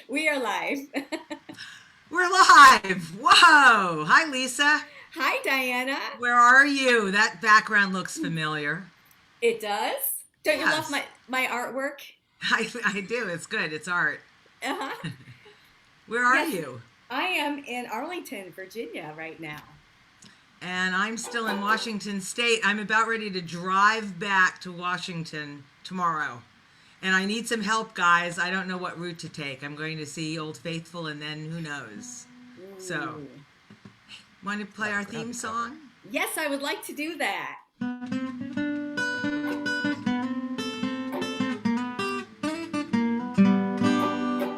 We are live. We're live. Whoa. Hi, Lisa. Hi, Diana. Where are you? That background looks familiar. It does? Don't Yes. you love my artwork? I do. It's good. It's art. Uh-huh. Where are Yes. you? I am in Arlington, Virginia right now. And I'm still in Washington State. I'm about ready to drive back to Washington tomorrow. And I need some help, guys. I don't know what route to take. I'm going to see Old Faithful and then who knows. So, want to play our theme song? Yes, I would like to do that.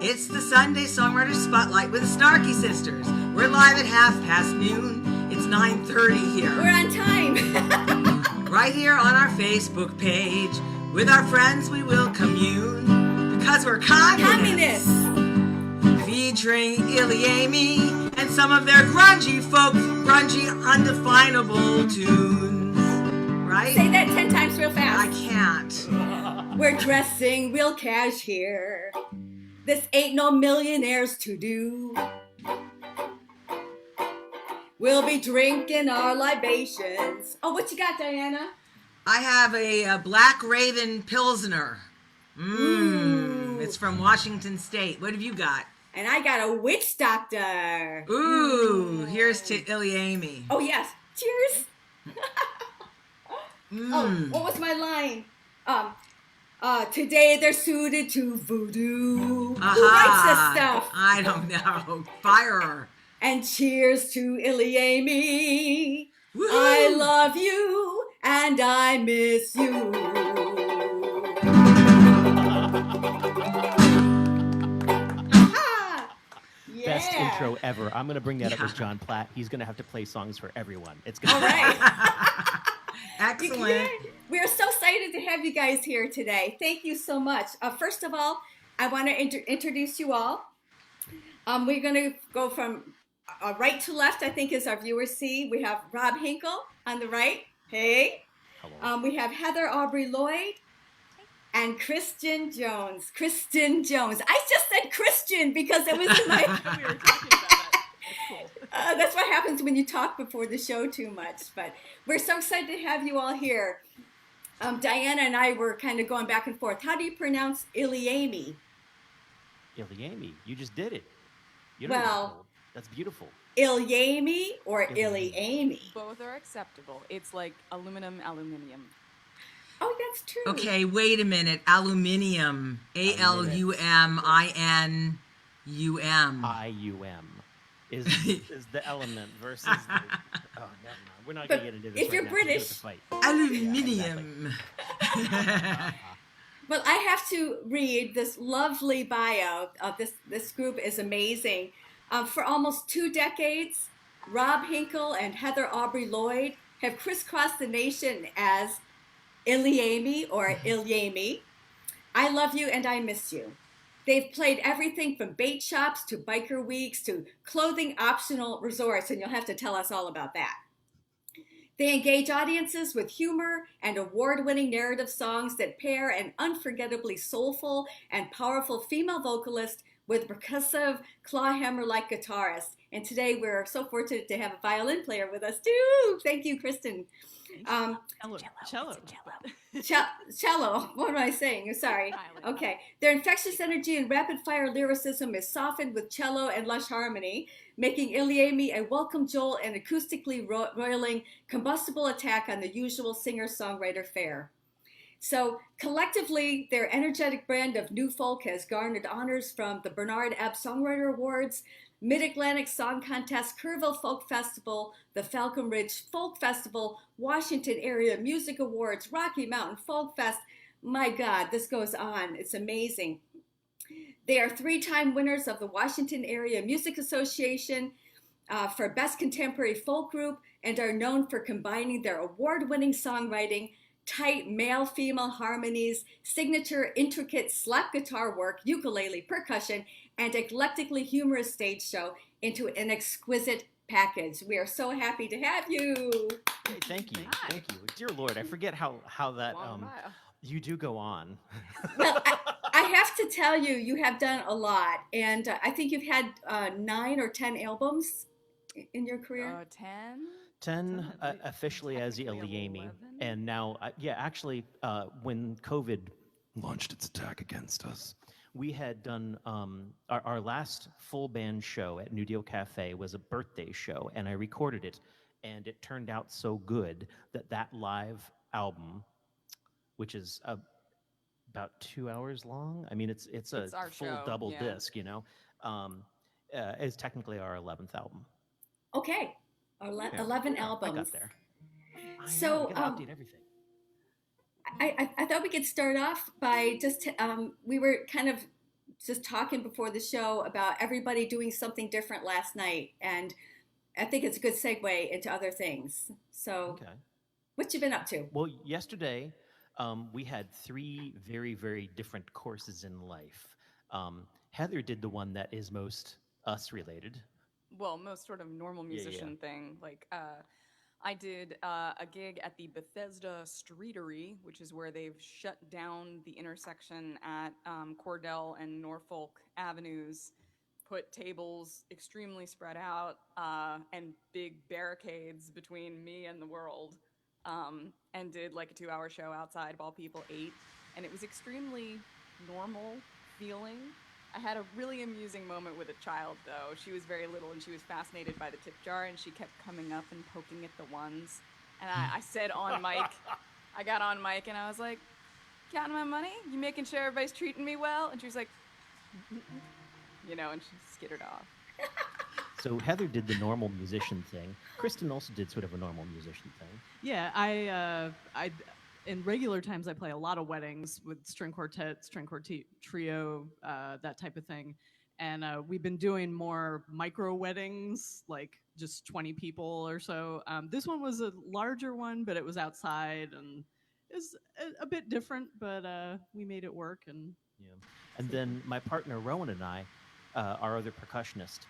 It's the Sunday Songwriter Spotlight with the Snarky Sisters. We're live at noon. It's 9:30 here. We're on time. Right here on our Facebook page. With our friends we will commune. Because we're communists. Featuring ilyAIMY and some of their grungy, undefinable tunes. Right? Say that 10 times real fast. I can't. We're dressing real cash here. This ain't no millionaires to do. We'll be drinking our libations. Oh, what you got, Diana? I have a Black Raven Pilsner. It's from Washington State. What have you got? And I got a witch doctor. Ooh, here's to ilyAIMY. Oh, yes. Cheers. Oh, what was my line? Today they're suited to voodoo. Who writes this stuff? I don't know. Fire her. And cheers to ilyAIMY. Woo-hoo. I love you and I miss you. Yeah. Best intro ever. I'm going to bring that up with John Platt. He's going to have to play songs for everyone. It's going All right. Excellent. We're so excited to have you guys here today. Thank you so much. First of all, I want to introduce you all. We're going to go from right to left, I think, as our viewers see. We have Rob Hinkal on the right. Hey. Hello. We have Heather Aubrey Lloyd and Kristen Jones. Kristen Jones. I just said Christian because it was in my... We were talking about that. That's cool. That's what happens when you talk before the show too much. But we're so excited to have you all here. Diana and I were kind of going back and forth. How do you pronounce ilyAIMY? ilyAIMY. You just did it. You Well- know, that's beautiful. ilyAIMY or ilyAIMY. ilyAIMY? Both are acceptable. It's like aluminium. Oh, that's true. Okay, wait a minute. Aluminium. ALUMINUM. IUM is the element versus the... Oh, never mind. We're not going to get into this if you're right now. British- It's a fight. Aluminium. Well, I have to read this lovely bio of this group is amazing. For almost 2 decades, Rob Hinkal and Heather Aubrey Lloyd have crisscrossed the nation as ilyAIMY or ilyAIMY. I love you and I miss you. They've played everything from bait shops to biker weeks to clothing optional resorts, and you'll have to tell us all about that. They engage audiences with humor and award-winning narrative songs that pair an unforgettably soulful and powerful female vocalist with percussive, clawhammer-like guitarist. And today we're so fortunate to have a violin player with us too. Thank you, Kristen. Cello. Cello. What am I saying? Sorry. Okay. Their infectious energy and rapid-fire lyricism is softened with cello and lush harmony, making ilyAIMY a welcome jolt and acoustically roiling combustible attack on the usual singer-songwriter fare. So collectively, their energetic brand of new folk has garnered honors from the Bernard Songwriter Awards, Mid-Atlantic Song Contest, Kerrville Folk Festival, the Falcon Ridge Folk Festival, Washington Area Music Awards, Rocky Mountain Folk Fest. My God, this goes on. It's amazing. They are 3-time winners of the Washington Area Music Association for Best Contemporary Folk Group and are known for combining their award-winning songwriting, tight male-female harmonies, signature intricate slap guitar work, ukulele, percussion, and eclectically humorous stage show into an exquisite package. We are so happy to have you. Hey, thank you. Hi. Thank you. Dear Lord, I forget how that Long mile. you do go on. Well, I have to tell you, you have done a lot, and I think you've had 9 or 10 albums in your career. 10? 10 at least. officially as ilyAIMY, 11? and now, actually, when COVID launched its attack against us, we had done our last full band show at New Deal Cafe was a birthday show, and I recorded it, and it turned out so good that live album, which is about 2 hours long. I mean, it's a It's our full show, double yeah. disc, is technically our 11th album. Okay, 11 Yeah, albums. I got there. So, I gotta update everything. I thought we could start off by just, we were kind of just talking before the show about everybody doing something different last night. And I think it's a good segue into other things. So, Okay. what you been up to? Well, yesterday, we had 3 very, very different courses in life. Heather did the one that is most us related. Well, most sort of normal musician thing. Like, I did a gig at the Bethesda Streetery, which is where they've shut down the intersection at Cordell and Norfolk Avenues, put tables extremely spread out, and big barricades between me and the world, and did like a 2-hour show outside while people ate. And it was extremely normal feeling. I had a really amusing moment with a child, though. She was very little, and she was fascinated by the tip jar, and she kept coming up and poking at the ones. And I said on mic, I got on mic, and I was like, counting my money? You making sure everybody's treating me well? And she was like, and she skittered off. So Heather did the normal musician thing. Kristen also did sort of a normal musician thing. Yeah, I in regular times I play a lot of weddings with string quartet, trio, that type of thing, and we've been doing more micro weddings, like just 20 people or so. This one was a larger one, but it was outside and is a bit different, but we made it work. And Then my partner Rowan and I, our other percussionist,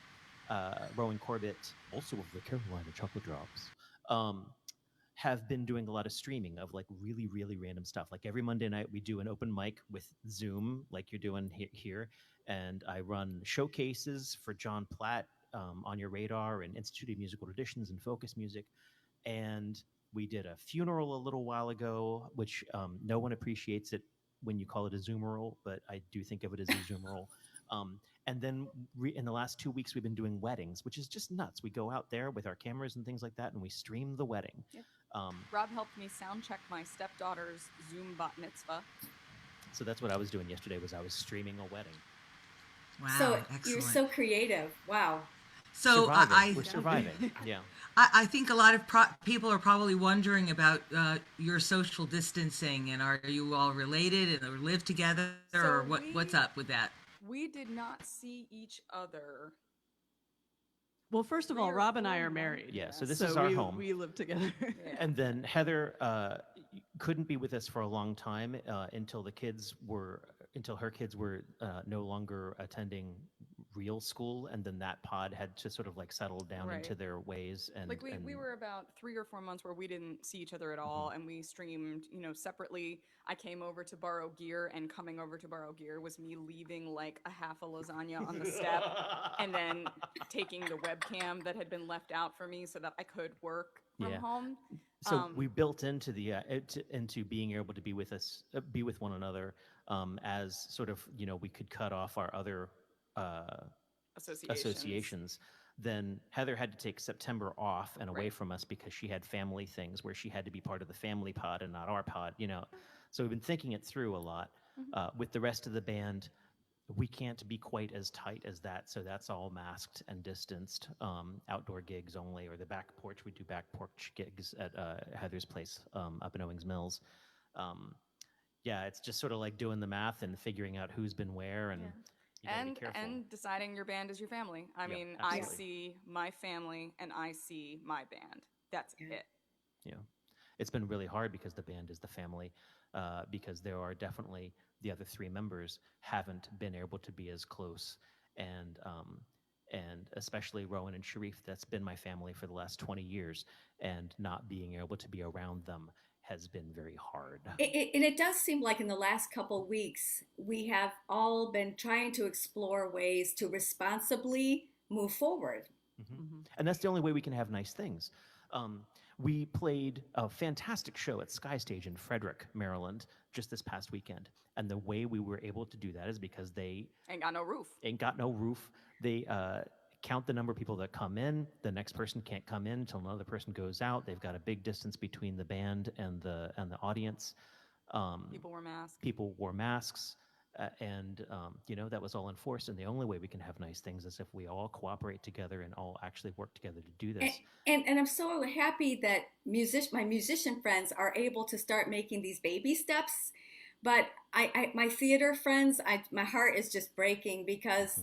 Rowan Corbett, also of the Carolina Chocolate Drops, have been doing a lot of streaming of like really, really random stuff. Like every Monday night we do an open mic with Zoom, like you're doing here, and I run showcases for John Platt, On Your Radar, and Institute of Musical Traditions and Focus Music. And we did a funeral a little while ago, which no one appreciates it when you call it a Zoomeral, but I do think of it as a Zoomeral. And then in the last 2 weeks, we've been doing weddings, which is just nuts. We go out there with our cameras and things like that, and we stream the wedding. Yep. Rob helped me sound check my stepdaughter's Zoom bat mitzvah. So that's what I was doing yesterday. Was I was streaming a wedding. Wow, So excellent. you're so creative. Wow. So We're surviving. Yeah. I think a lot of people are probably wondering about your social distancing, and are you all related and live together, or what's up with that? We did not see each other. well, first of all, Rob and I are married. Yeah, so this is our home. We live together. Yeah. And then Heather couldn't be with us for a long time until her kids were no longer attending real school, and then that pod had to sort of like settle down into their ways. And like we were about 3 or 4 months where we didn't see each other at all, and we streamed, separately. I came over to borrow gear, and coming over to borrow gear was me leaving like a half a lasagna on the step, and then taking the webcam that had been left out for me so that I could work from home. So we built into the into being able to be with us, be with one another, as sort of we could cut off our other associations. Then Heather had to take September off and away from us because she had family things where she had to be part of the family pod and not our pod. So we've been thinking it through a lot. With the rest of the band, we can't be quite as tight as that, so that's all masked and distanced. Outdoor gigs only, or the back porch. We do back porch gigs at Heather's place up in Owings Mills. It's just sort of like doing the math and figuring out who's been where, and and deciding your band is your family. I mean, absolutely. I see my family and I see my band. That's it. Yeah, it's been really hard because the band is the family, because there are definitely the other 3 members haven't been able to be as close, and especially Rowan and Sharif, that's been my family for the last 20 years, and not being able to be around them has been very hard. And it does seem like in the last couple weeks, we have all been trying to explore ways to responsibly move forward. And that's the only way we can have nice things. We played a fantastic show at Sky Stage in Frederick, Maryland, just this past weekend. And the way we were able to do that is because they Ain't got no roof. They count the number of people that come in. The next person can't come in until another person goes out. They've got a big distance between the band and the audience. People wore masks. That was all enforced. And the only way we can have nice things is if we all cooperate together and all actually work together to do this. And I'm so happy that my musician friends are able to start making these baby steps. But my theater friends, my heart is just breaking because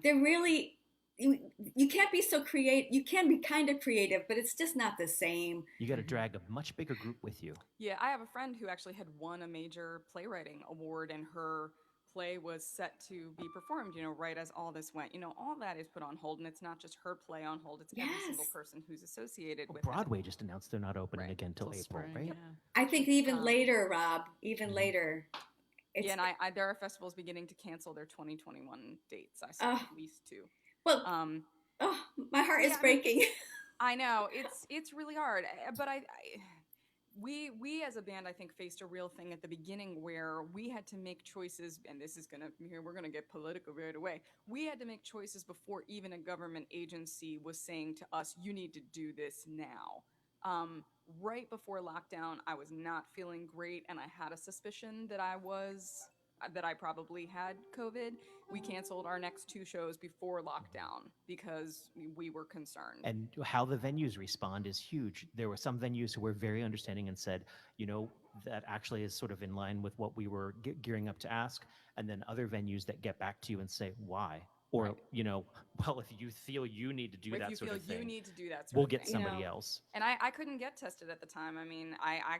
they're really, you can't be so creative. You can be kind of creative, but it's just not the same. You got to drag a much bigger group with you. Yeah, I have a friend who actually had won a major playwriting award, and her play was set to be performed, right as all this went. All that is put on hold, and it's not just her play on hold, it's every single person who's associated with Broadway it. just announced they're not opening again till April, spring, right? Yeah. I think even later, Rob, later. And there are festivals beginning to cancel their 2021 dates. I saw at least 2. Well, my heart is breaking. I know, it's really hard, but we as a band, I think, faced a real thing at the beginning where we had to make choices, and we're gonna get political right away. We had to make choices before even a government agency was saying to us, you need to do this now. Right before lockdown, I was not feeling great, and I had a suspicion that I probably had COVID. We canceled our next 2 shows before lockdown because we were concerned. And how the venues respond is huge. There were some venues who were very understanding and said, that actually is sort of in line with what we were gearing up to ask. And then other venues that get back to you and say, why? Or, well, if you feel you need to do that sort of thing, we'll get somebody else. And I couldn't get tested at the time. I mean, I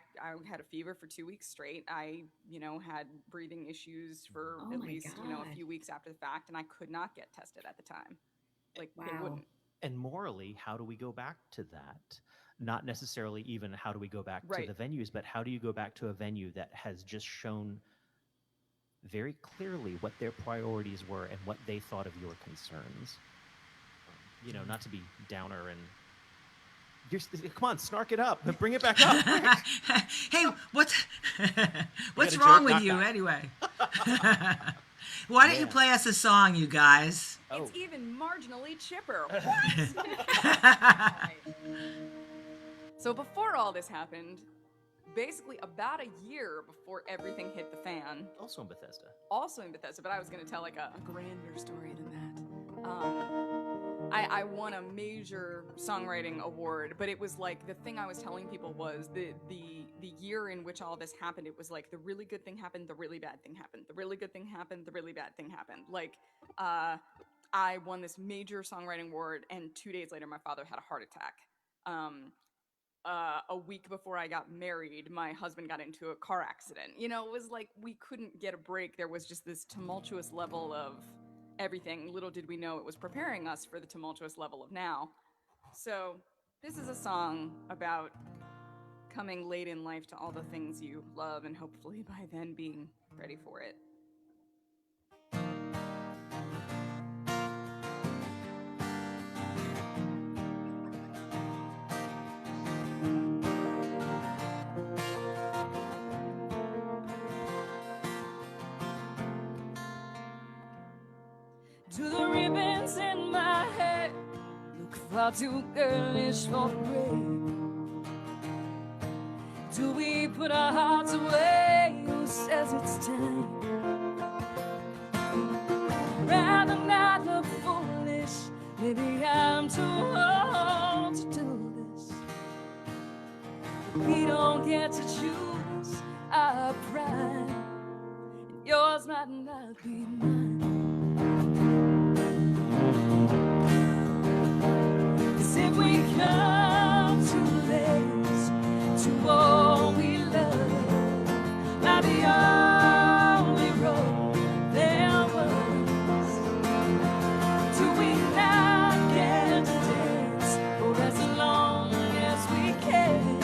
had a fever for 2 weeks straight. I, had breathing issues for at least, a few weeks after the fact, and I could not get tested at the time. Like, it wouldn't. And morally, how do we go back to that? Not necessarily even how do we go back to the venues, but how do you go back to a venue that has just shown very clearly what their priorities were and what they thought of your concerns? Not to be downer and come on, snark it up, bring it back up. Hey, what's wrong with you anyway? Why don't you play us a song, you guys? It's even marginally chipper. So before all this happened, basically about a year before everything hit the fan. Also in Bethesda, but I was going to tell like a grander story than that. I won a major songwriting award, but it was like the thing I was telling people was the year in which all this happened. It was like the really good thing happened, the really bad thing happened, the really good thing happened, the really bad thing happened. Like I won this major songwriting award, and 2 days later my father had a heart attack. A week before I got married, my husband got into a car accident. It was like we couldn't get a break. There was just this tumultuous level of everything. Little did we know it was preparing us for the tumultuous level of now. So this is a song about coming late in life to all the things you love and hopefully by then being ready for it. Do the ribbons in my hair look far too girlish for the grave? Do we put our hearts away? Who says it's time? Rather not look foolish. Maybe I'm too old to do this. We don't get to choose our pride, and yours might not be mine. 'Cause if we come too late to all we love, might be only road there was. Do we not get to dance for as long as we can?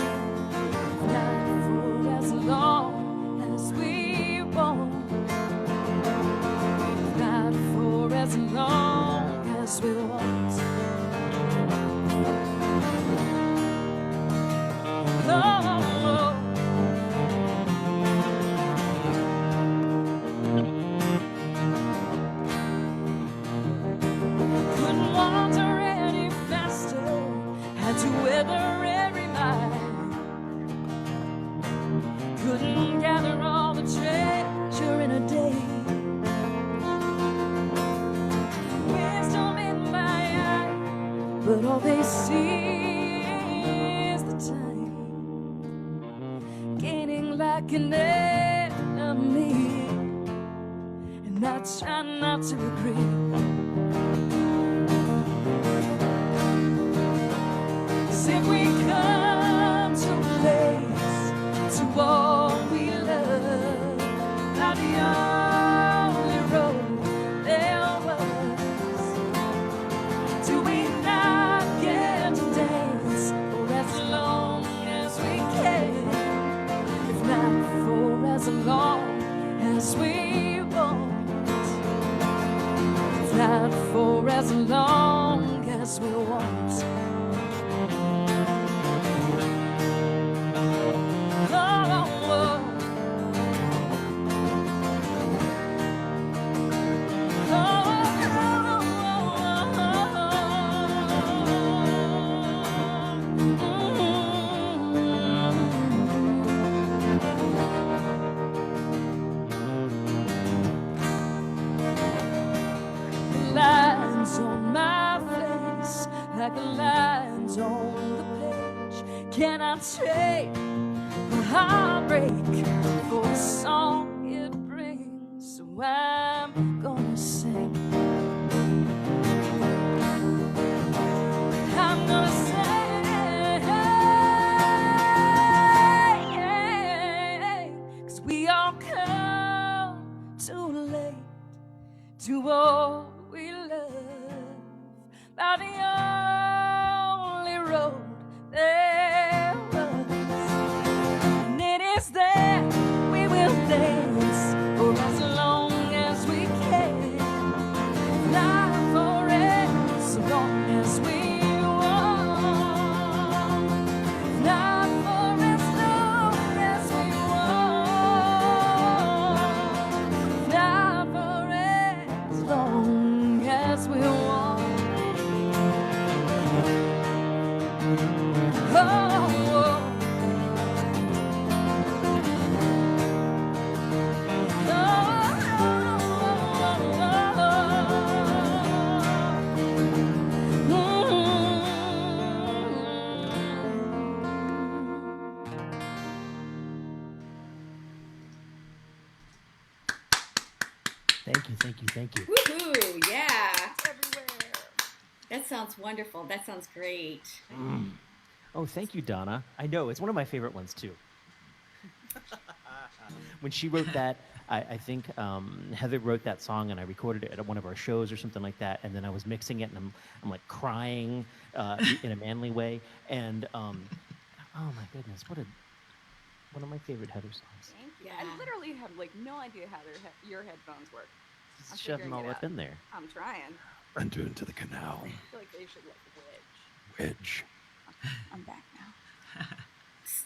Not for as we want. Oh, couldn't wander any faster, had to weather every mile. Couldn't gather all the treasure in a day. Wisdom in my eye, but all they see is the time. Gaining like an enemy, and I try not to agree. If we come too late to all we love, by the only road there was, do we not get to dance for as long as we can? If not for as long as we want, if not for as long as we want. Lines on my face, like the lines on the page. Can I take a heartbreak for the song it brings? So I'm gonna sing. I'm gonna sing, 'cause we all come too late to all we love, by the only road there was, and it is there we will dance for as long as we can, not for as long as we want, not for as long as we want, not for as long as we want. Thank you. Woohoo! Yeah. That sounds wonderful. That sounds great. Oh, thank you, Donna. I know, it's one of my favorite ones, too. When she wrote that, I think Heather wrote that song, and I recorded it at one of our shows or something like that, and then I was mixing it, and I'm like crying in a manly way, and oh my goodness, one of my favorite Heather songs. Thank you. I literally have like no idea how your headphones work. I'm Shove them all up in there. I'm trying. Enter into the canal. I feel like they should like Wedge. Okay, I'm back now.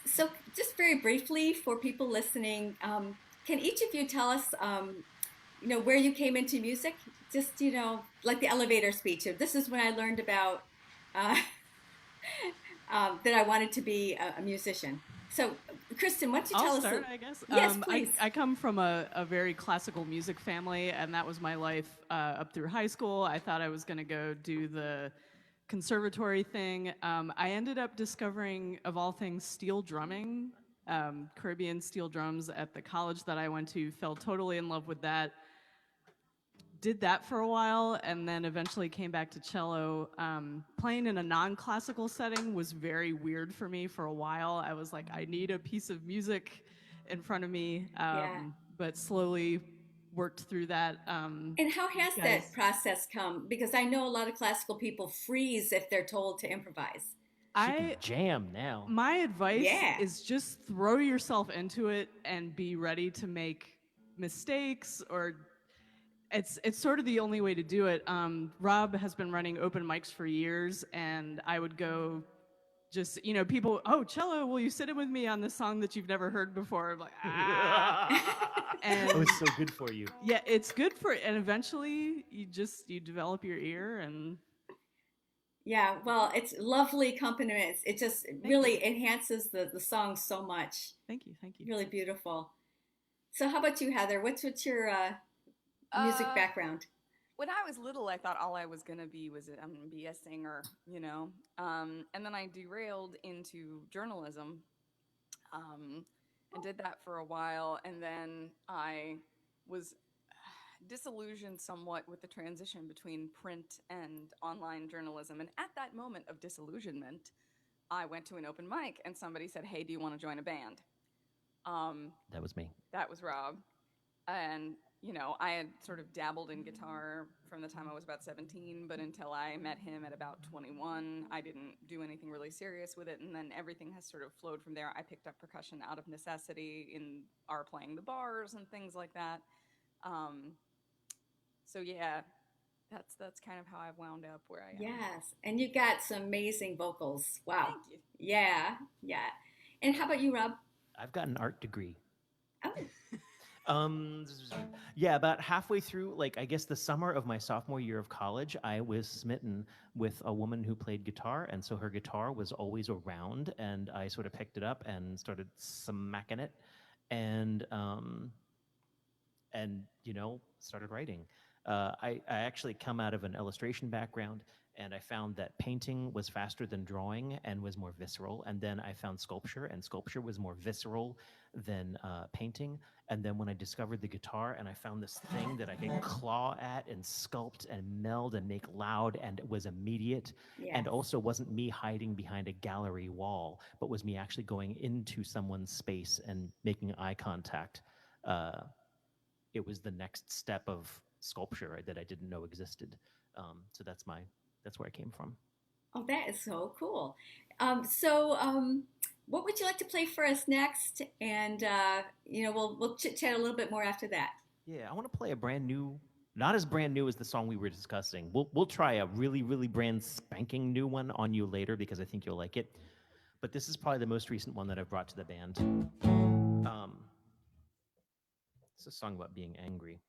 So, just very briefly for people listening, can each of you tell us, where you came into music? Just, like the elevator speech. This is when I learned about that I wanted to be a musician. So, Kristen, why don't you tell us? I'll start, I guess. Yes, please. I come from a very classical music family, and that was my life up through high school. I thought I was going to go do the conservatory thing. I ended up discovering, of all things, steel drumming, Caribbean steel drums at the college that I went to. Fell totally in love with that. Did that for a while, and then eventually came back to cello. Playing in a non-classical setting was very weird for me for a while. I was like, I need a piece of music in front of me, but slowly worked through that. And how has that process come? Because I know a lot of classical people freeze if they're told to improvise. I jam now. My advice is just throw yourself into it and be ready to make mistakes, or It's sort of the only way to do it. Rob has been running open mics for years, and I would go just, people, oh, cello, will you sit in with me on this song that you've never heard before? I'm like, ah. And It was so good for you. yeah, it's good for, and eventually you develop your ear and. Yeah, well, it's lovely accompaniments. It just really enhances the song so much. Thank you. Really beautiful. So how about you, Heather? What's your music background? When I was little, I thought all I was gonna be was I'm gonna be a singer, and then I derailed into journalism, and did that for a while, and then I was disillusioned somewhat with the transition between print and online journalism. And at that moment of disillusionment, I went to an open mic, and somebody said, "Hey, do you want to join a band?" That was me. That was Rob, and I had sort of dabbled in guitar from the time I was about 17, but until I met him at about 21, I didn't do anything really serious with it, and then everything has sort of flowed from there. I picked up percussion out of necessity in our playing the bars and things like that. So yeah, that's kind of how I've wound up where I am. Yes, and you got some amazing vocals. Wow. Thank you. Yeah. And how about you, Rob? I've got an art degree. Oh. Yeah, about halfway through, I guess the summer of my sophomore year of college, I was smitten with a woman who played guitar, and so her guitar was always around, and I sort of picked it up and started smacking it, and started writing. I actually come out of an illustration background, and I found that painting was faster than drawing and was more visceral. And then I found sculpture, and sculpture was more visceral than painting. And then when I discovered the guitar, and I found this thing that I could claw at and sculpt and meld and make loud, and it was immediate, and also wasn't me hiding behind a gallery wall, but was me actually going into someone's space and making eye contact. It was the next step of sculpture that I didn't know existed. So that's where I came from. Oh, that is so cool. What would you like to play for us next? And we'll chit chat a little bit more after that. Yeah, I want to play a brand new, not as brand new as the song we were discussing. We'll try a really, really brand spanking new one on you later because I think you'll like it. But this is probably the most recent one that I've brought to the band. It's a song about being angry.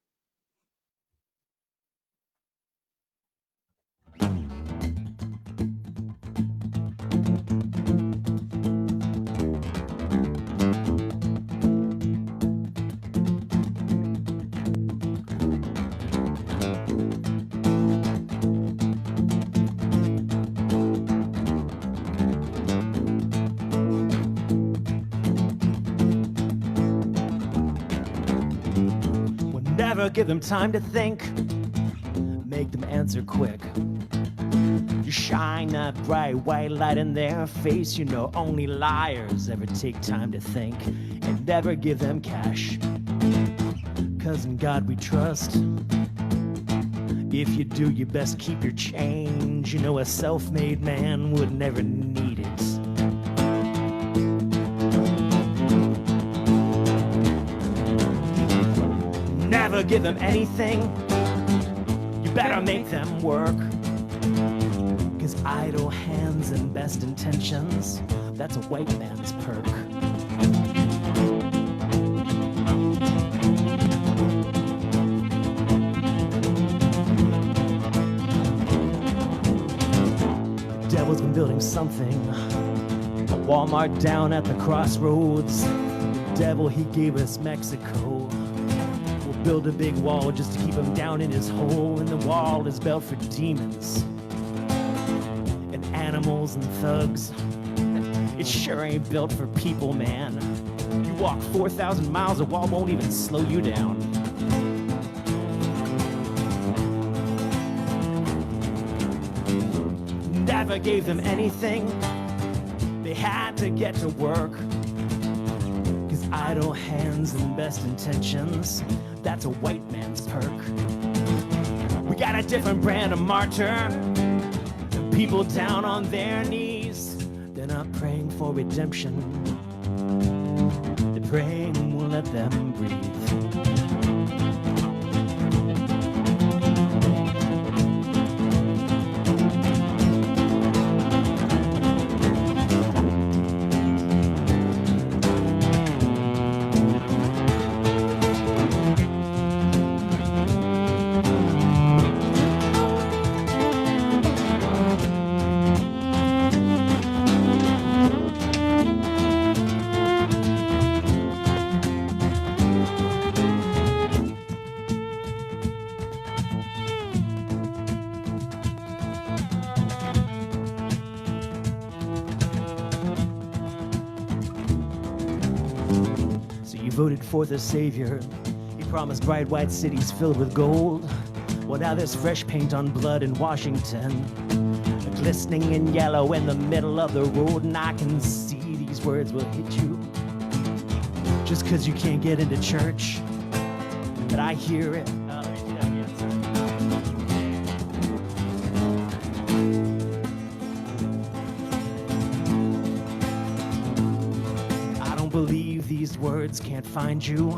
Never give them time to think, make them answer quick. You shine that bright white light in their face. Only liars ever take time to think, and never give them cash, 'cause in God we trust. If you do, you best keep your change. A self-made man would never need it. Never give them anything, you better make them work. 'Cause idle hands and best intentions, that's a white man's perk. The devil's been building something, a Walmart down at the crossroads. The devil, he gave us Mexico. Build a big wall just to keep him down in his hole, and the wall is built for demons and animals and thugs. It sure ain't built for people, man. You walk 4,000 miles, a wall won't even slow you down. Never gave them anything, they had to get to work. 'Cause idle hands and best intentions, that's a white man's perk. We got a different brand of martyr, people down on their knees. They're not praying for redemption, they're praying we'll let them breathe. voted for the savior. He promised bright white cities filled with gold. Well, now there's fresh paint on blood in Washington, glistening in yellow in the middle of the road, and I can see these words will hit you. Just 'cause you can't get into church, but I hear it. Let me do that again, sorry. I don't believe these words can't find you,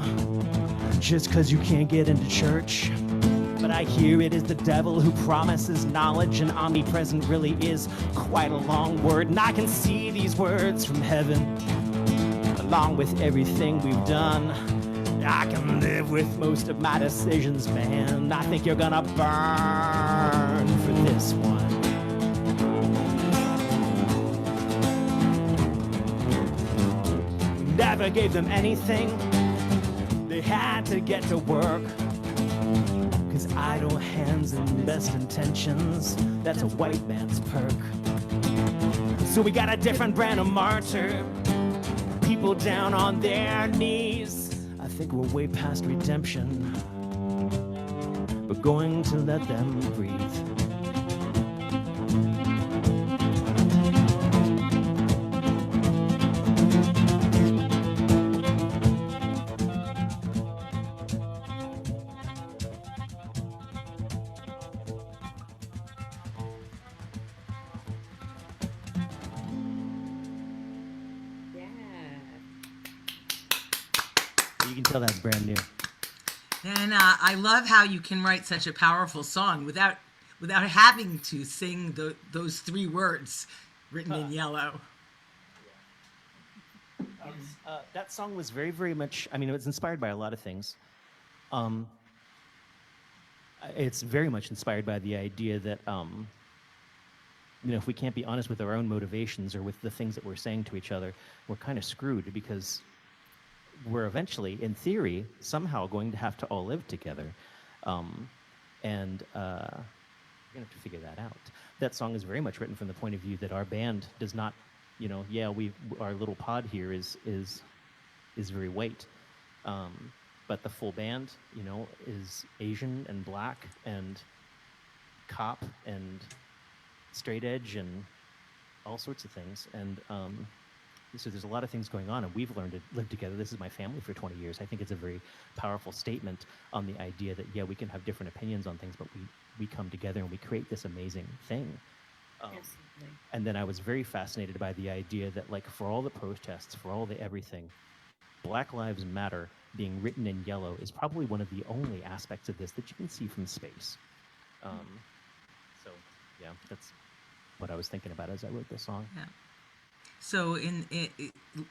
just 'cause you can't get into church. But I hear it is the devil who promises knowledge, and omnipresent really is quite a long word. And I can see these words from heaven, along with everything we've done. I can live with most of my decisions, man. I think you're gonna burn for this one. Never gave them anything. They had to get to work. 'Cause idle hands and best intentions, that's a white man's perk. So we got a different brand of martyr, people down on their knees. I think we're way past redemption, but going to let them breathe. You can tell that's brand new. And I love how you can write such a powerful song without having to sing those three words written in yellow. That song was very, very much, I mean, it was inspired by a lot of things. It's very much inspired by the idea that, if we can't be honest with our own motivations or with the things that we're saying to each other, we're kind of screwed, because we're eventually, in theory, somehow going to have to all live together. And we're going to have to figure that out. That song is very much written from the point of view that our band does not, our little pod here is very white. But the full band, is Asian and black and cop and straight edge and all sorts of things. And so there's a lot of things going on, and we've learned to live together. This is my family for 20 years. I think it's a very powerful statement on the idea that, we can have different opinions on things, but we come together and we create this amazing thing. Absolutely. And then I was very fascinated by the idea that, like, for all the protests, for all the everything, Black Lives Matter being written in yellow is probably one of the only aspects of this that you can see from space. So, yeah, that's what I was thinking about as I wrote this song. Yeah. So in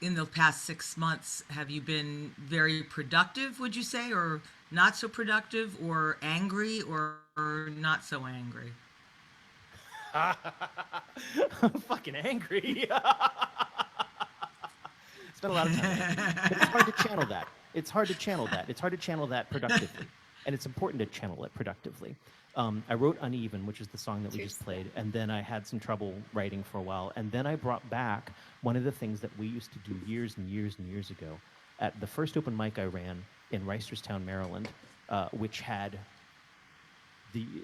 the past 6 months, have you been very productive, would you say, or not so productive, or angry, or not so angry? I'm fucking angry. Spent a lot of time. But it's hard to channel that. It's hard to channel that productively. And it's important to channel it productively. I wrote Uneven, which is the song that we just played, and then I had some trouble writing for a while. And then I brought back one of the things that we used to do years and years and years ago at the first open mic I ran in Reisterstown, Maryland, which had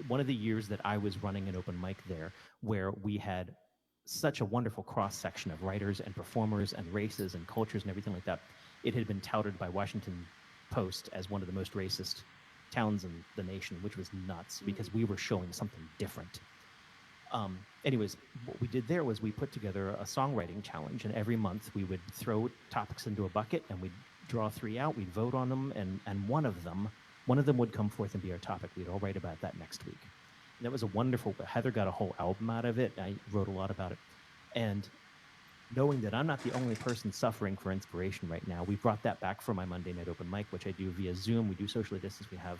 one of the years that I was running an open mic there, where we had such a wonderful cross-section of writers and performers and races and cultures and everything like that. It had been touted by Washington Post as one of the most racist towns in the nation, which was nuts because we were showing something different. Anyways, what we did there was we put together a songwriting challenge, and every month we would throw topics into a bucket and we'd draw 3 out, we'd vote on them, and one of them would come forth and be our topic. We'd all write about that next week. And that was a wonderful, Heather got a whole album out of it. I wrote a lot about it. And knowing that I'm not the only person suffering for inspiration right now, we brought that back for my Monday night open mic, which I do via Zoom. We do socially distance. We have,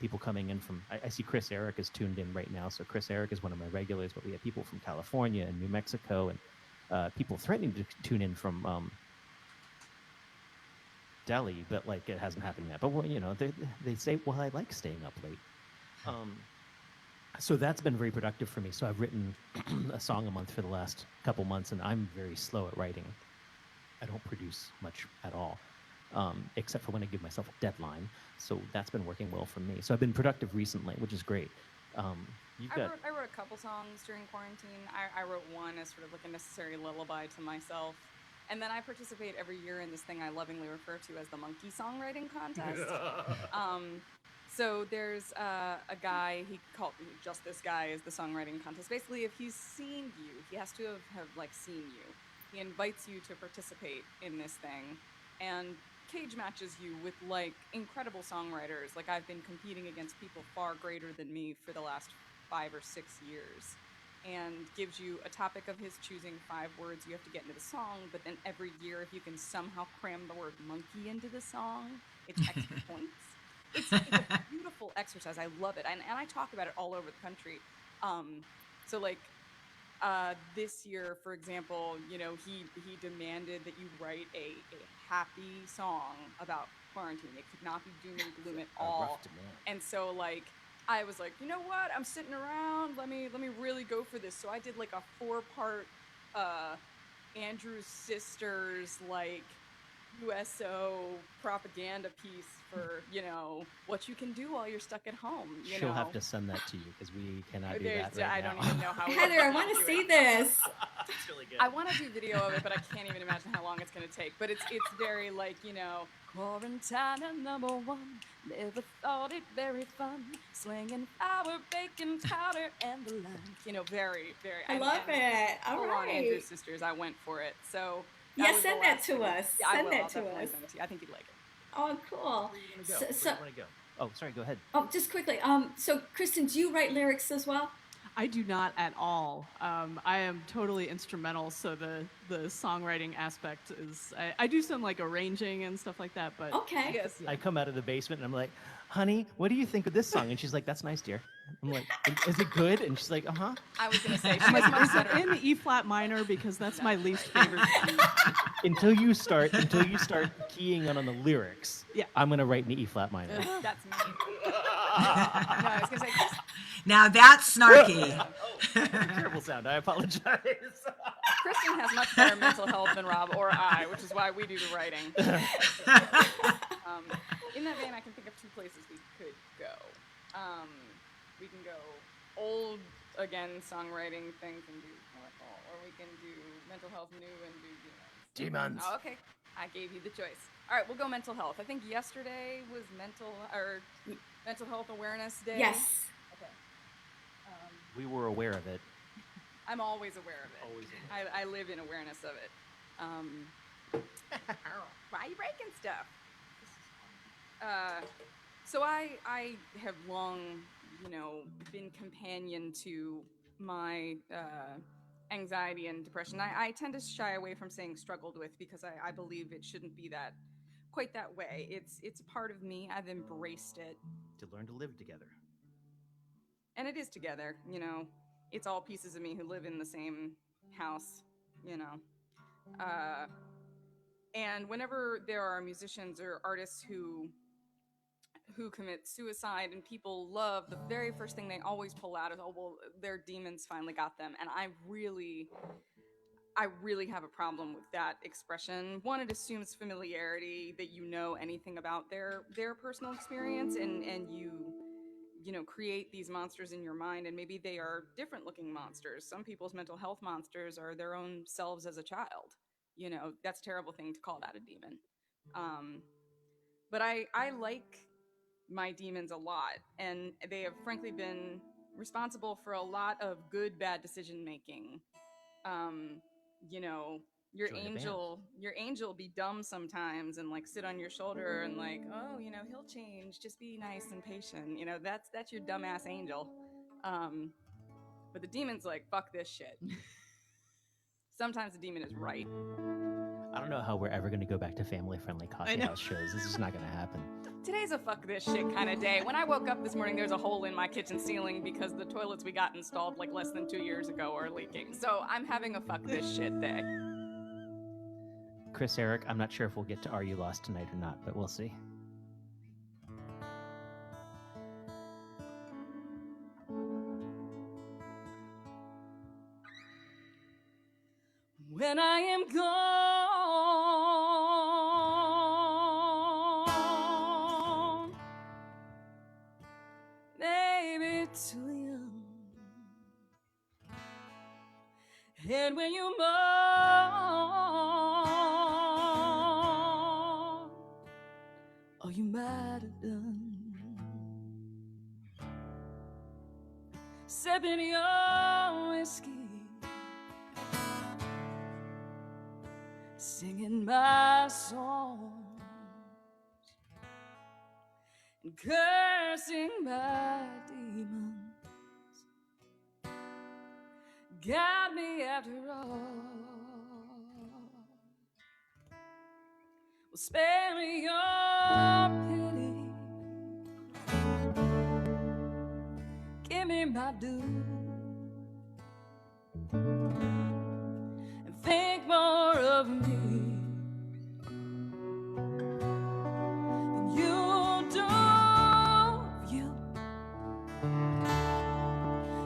people coming in from, I see Chris Eric is tuned in right now. So Chris Eric is one of my regulars, but we have people from California and New Mexico and people threatening to tune in from Delhi, but like it hasn't happened yet. But they say, well, I like staying up late. So that's been very productive for me. So I've written a song a month for the last couple months, and I'm very slow at writing. I don't produce much at all. except for when I give myself a deadline. So that's been working well for me. So I've been productive recently, which is great. I wrote a couple songs during quarantine. I wrote one as sort of like a necessary lullaby to myself. And then I participate every year in this thing I lovingly refer to as the Monkey Songwriting Contest. So there's a guy, just this guy is the songwriting contest. Basically, if he's seen you, he has to have like seen you. He invites you to participate in this thing and cage matches you with like incredible songwriters. Like I've been competing against people far greater than me for the last 5 or 6 years, and gives you a topic of his choosing 5 words you have to get into the song, but then every year if you can somehow cram the word monkey into the song, it's extra points. It's a beautiful exercise. I love it. And I talk about it all over the country. So like this year, for example, you know, he demanded that you write a happy song about quarantine. It could not be doom and gloom at all. And so like I was like, you know what? I'm sitting around. Let me really go for this. So I did like a 4-part Andrew's Sisters like USO propaganda piece for, you know, what you can do while you're stuck at home. She'll have to send that to you because we cannot do that right I now. don't even know how. Heather, I want to see this. It's really good. I want to do video of it, but I can't even imagine how long it's going to take. But it's very like, you know, quarantine #1. Never thought it very fun. Slinging flour, baking powder, and the like. You know, very, very. I love it. All right. Andrew's Sisters, I went for it. So. Yeah, send that to us. Yeah, send that I'll to definitely us. send it to you. I think you'd like it. Oh, cool. Where do you want to go? Oh, sorry, go ahead. Oh, just quickly. So Kristen, do you write lyrics as well? I do not at all. I am totally instrumental, so the songwriting aspect is I do some like arranging and stuff like that, but Okay. Yes. I come out of the basement and I'm like, honey, what do you think of this song? And she's like, that's nice, dear. I'm like, is it good? And she's like, uh-huh. I was going to say, I'm like, is it in E flat minor because that's my least favorite key. Until you start keying on the lyrics, Yeah. I'm gonna write in E flat minor. That's me. No, I was going to say, Now that's snarky. Terrible sound. I apologize. Kristen has much better mental health than Rob or I, which is why we do the writing. In that vein, I can think of 2 places we could go. We can go old, again, songwriting things and do lyrical, or we can do mental health new and do Demons. Oh, okay. I gave you the choice. All right, we'll go mental health. I think yesterday was mental health awareness day. Yes. Okay. We were aware of it. I'm always aware of it. Always aware. I live in awareness of it. Why are you breaking stuff? So I have long, you know, been companion to my anxiety and depression. I tend to shy away from saying struggled with because I believe it shouldn't be quite that way. It's part of me. I've embraced it. To learn to live together. And it is together, you know. It's all pieces of me who live in the same house, you know. And whenever there are musicians or artists who commit suicide and people love, the very first thing they always pull out is, oh, well, their demons finally got them. And I really have a problem with that expression. One, it assumes familiarity, that you know anything about their personal experience, and you know, create these monsters in your mind, and maybe they are different looking monsters. Some people's mental health monsters are their own selves as a child. You know, that's a terrible thing to call that a demon. But I like my demons a lot, and they have frankly been responsible for a lot of good, bad decision making. You know, your angel be dumb sometimes and like sit on your shoulder and like, oh, you know, he'll change, just be nice and patient. You know, that's your dumbass angel. But the demon's like, fuck this shit. Sometimes the demon is right. I don't know how we're ever going to go back to family-friendly coffee house shows. This is not going to happen. Today's a fuck this shit kind of day. When I woke up this morning, there's a hole in my kitchen ceiling because the toilets we got installed like less than 2 years ago are leaking. So I'm having a fuck this shit day. Chris, Eric, I'm not sure if we'll get to Are You Lost tonight or not, but we'll see. When I am gone, And when you mourn, all you might have done, sipping your whiskey, singing my songs, and cursing my demons. Got me after all. Well, spare me your pity. Give me my due. And think more of me than you do of you.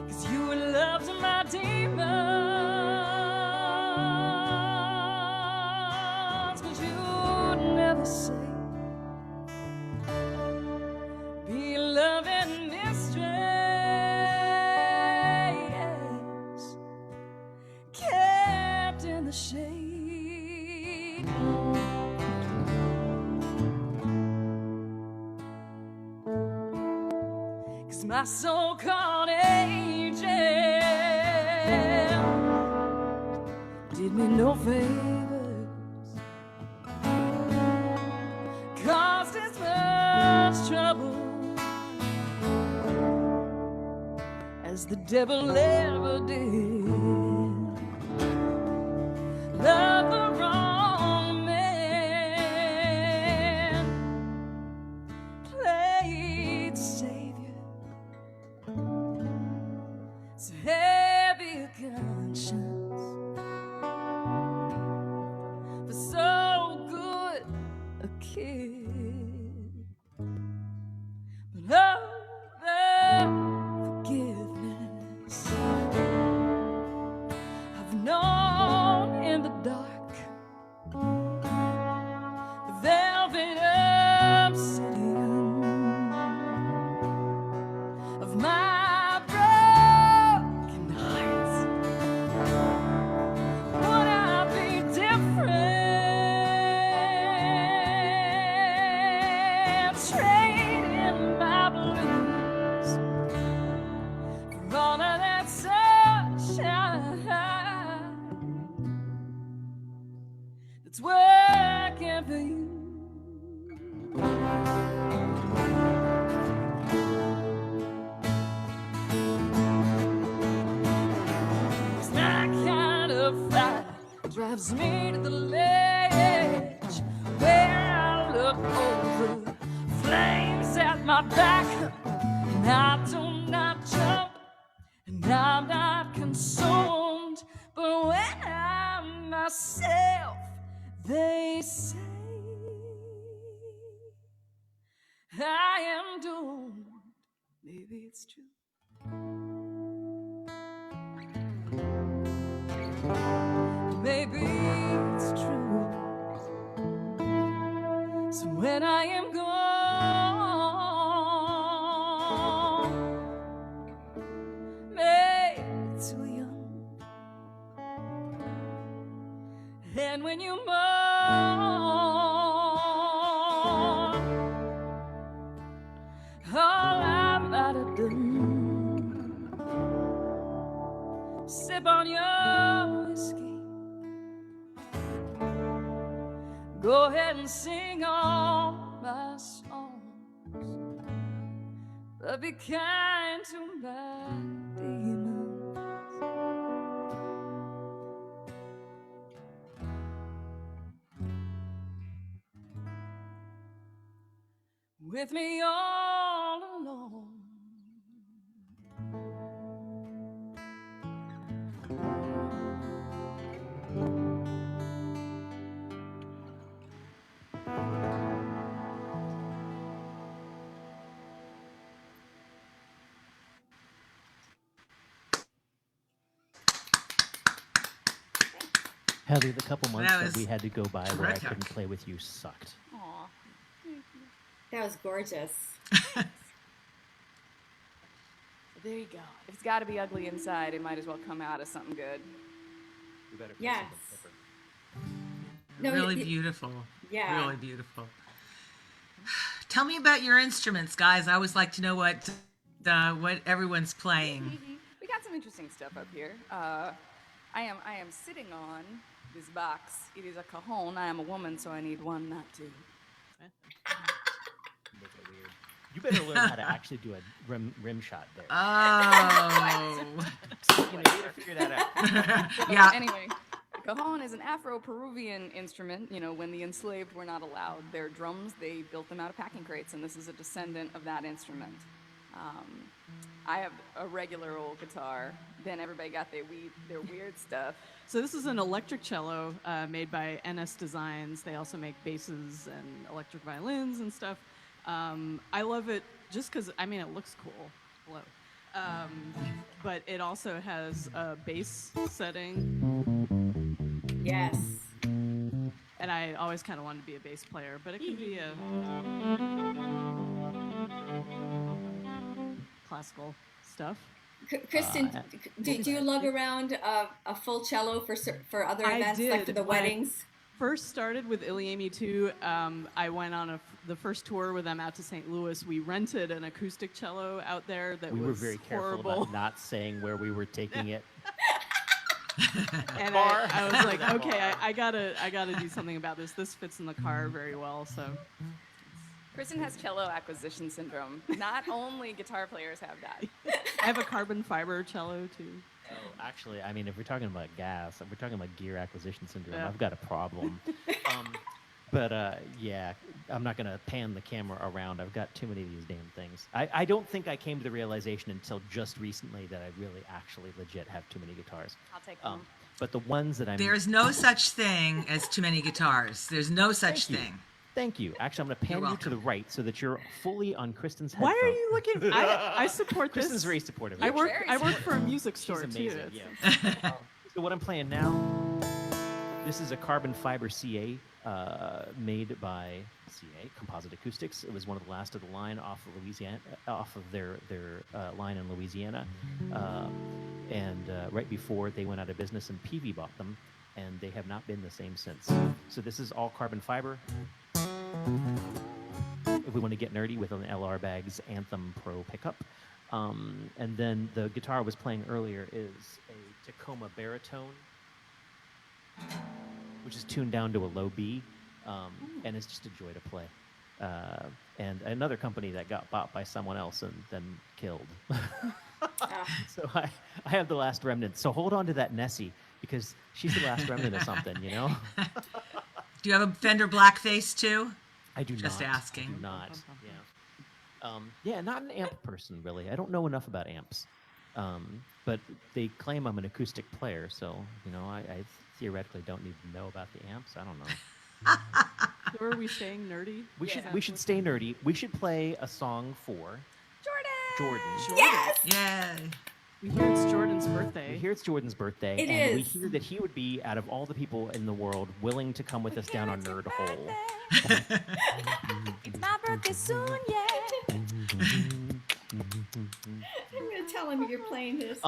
'Cause you loved my demons, but you never say be loving mistress, kept in the shade. 'Cause my so-called angel did me no favors, caused as much trouble as the devil ever did. Love the wrong man, played savior, so heavy a conscience for so good a kid. But oh, the forgiveness I've known in the dark, the velvet obsidian of my broken hearts. Would I be different? Trading my blues for all of that sunshine that's working for you. 'Cause that kind of fire drives me to the ledge, where I look over flames at my back, and I do not jump, and I'm not consumed. But when I'm myself, they say I am doomed. Maybe it's true. Maybe it's true. So when I am gone, made too young, and when you mourn, all I might have done, sip on your whiskey, go ahead and sing all my songs, but be kind to my demons. With me all alone. Hallie, the couple months That that, was we had to go by where I terrific. couldn't play with you sucked. Aw. That was gorgeous. So there you go. If it's got to be ugly inside, it might as well come out as something good. We better play Yes. something different. No, Really beautiful. Yeah. Really beautiful. Tell me about your instruments, guys. I always like to know what everyone's playing. We got some interesting stuff up here. I am sitting on this box. It is a cajon. I am a woman, so I need one, not two. Make it weird. You better learn how to actually do a rim shot there. Oh. You gotta figure that out. Yeah. Anyway, the cajon is an Afro-Peruvian instrument. You know, when the enslaved were not allowed their drums, they built them out of packing crates, and this is a descendant of that instrument. I have a regular old guitar. Then everybody got their weird stuff. So this is an electric cello made by NS Designs. They also make basses and electric violins and stuff. I love it just because, I mean, it looks cool. Hello. But it also has a bass setting. Yes. And I always kind of wanted to be a bass player, but it can be a classical stuff. Kristen, do you lug around a full cello for other I events, like for did. the When I weddings? First started with ilyAIMY 2. I went on the first tour with them out to St. Louis. We rented an acoustic cello out there that We was were very careful horrible. about not saying where we were taking it. And I was like, okay, I gotta do something about this. This fits in the car very well. So Kristen has cello acquisition syndrome. Not only guitar players have that. I have a carbon fiber cello too. Oh, actually, I mean, if we're talking about gas, if we're talking about gear acquisition syndrome, Yeah. I've got a problem. But yeah, I'm not going to pan the camera around. I've got too many of these damn things. I don't think I came to the realization until just recently that I really actually legit have too many guitars. I'll take one. But the ones that I'm... There's no such thing as too many guitars. There's no such Thank you. thing. Thank you. Actually, I'm going to pan you to welcome. the right so that you're fully on Kristen's headphone. Why are you looking? I support this. Kristen's very supportive. I work Very for a music She's store amazing, too. yeah. So what I'm playing now, this is a carbon fiber CA made by CA Composite Acoustics. It was one of the last of the line off of Louisiana, off of their line in Louisiana, and right before they went out of business, and Peavey bought them, and they have not been the same since. So this is all carbon fiber. If we want to get nerdy, with an LR Baggs Anthem Pro pickup. And then the guitar I was playing earlier is a Tacoma baritone, which is tuned down to a low B, and it's just a joy to play. And another company that got bought by someone else and then killed. So I have the last remnant. So hold on to that Nessie, because she's the last remnant of something, you know? Do you have a Fender Blackface too? I do Just not. asking. I do not. Yeah. Yeah, not an amp person, really. I don't know enough about amps. But they claim I'm an acoustic player, so, you know, I theoretically don't need to know about the amps. I don't know. So are we staying nerdy? We should stay nerdy. We should play a song for Jordan. Yes. Yay. We hear it's Jordan's birthday. We hear it's Jordan's birthday, It and we is. hear that he would be, out of all the people in the world, willing to come with us down a nerd hole. It's my birthday soon, yeah. I'm going to tell him you're playing this.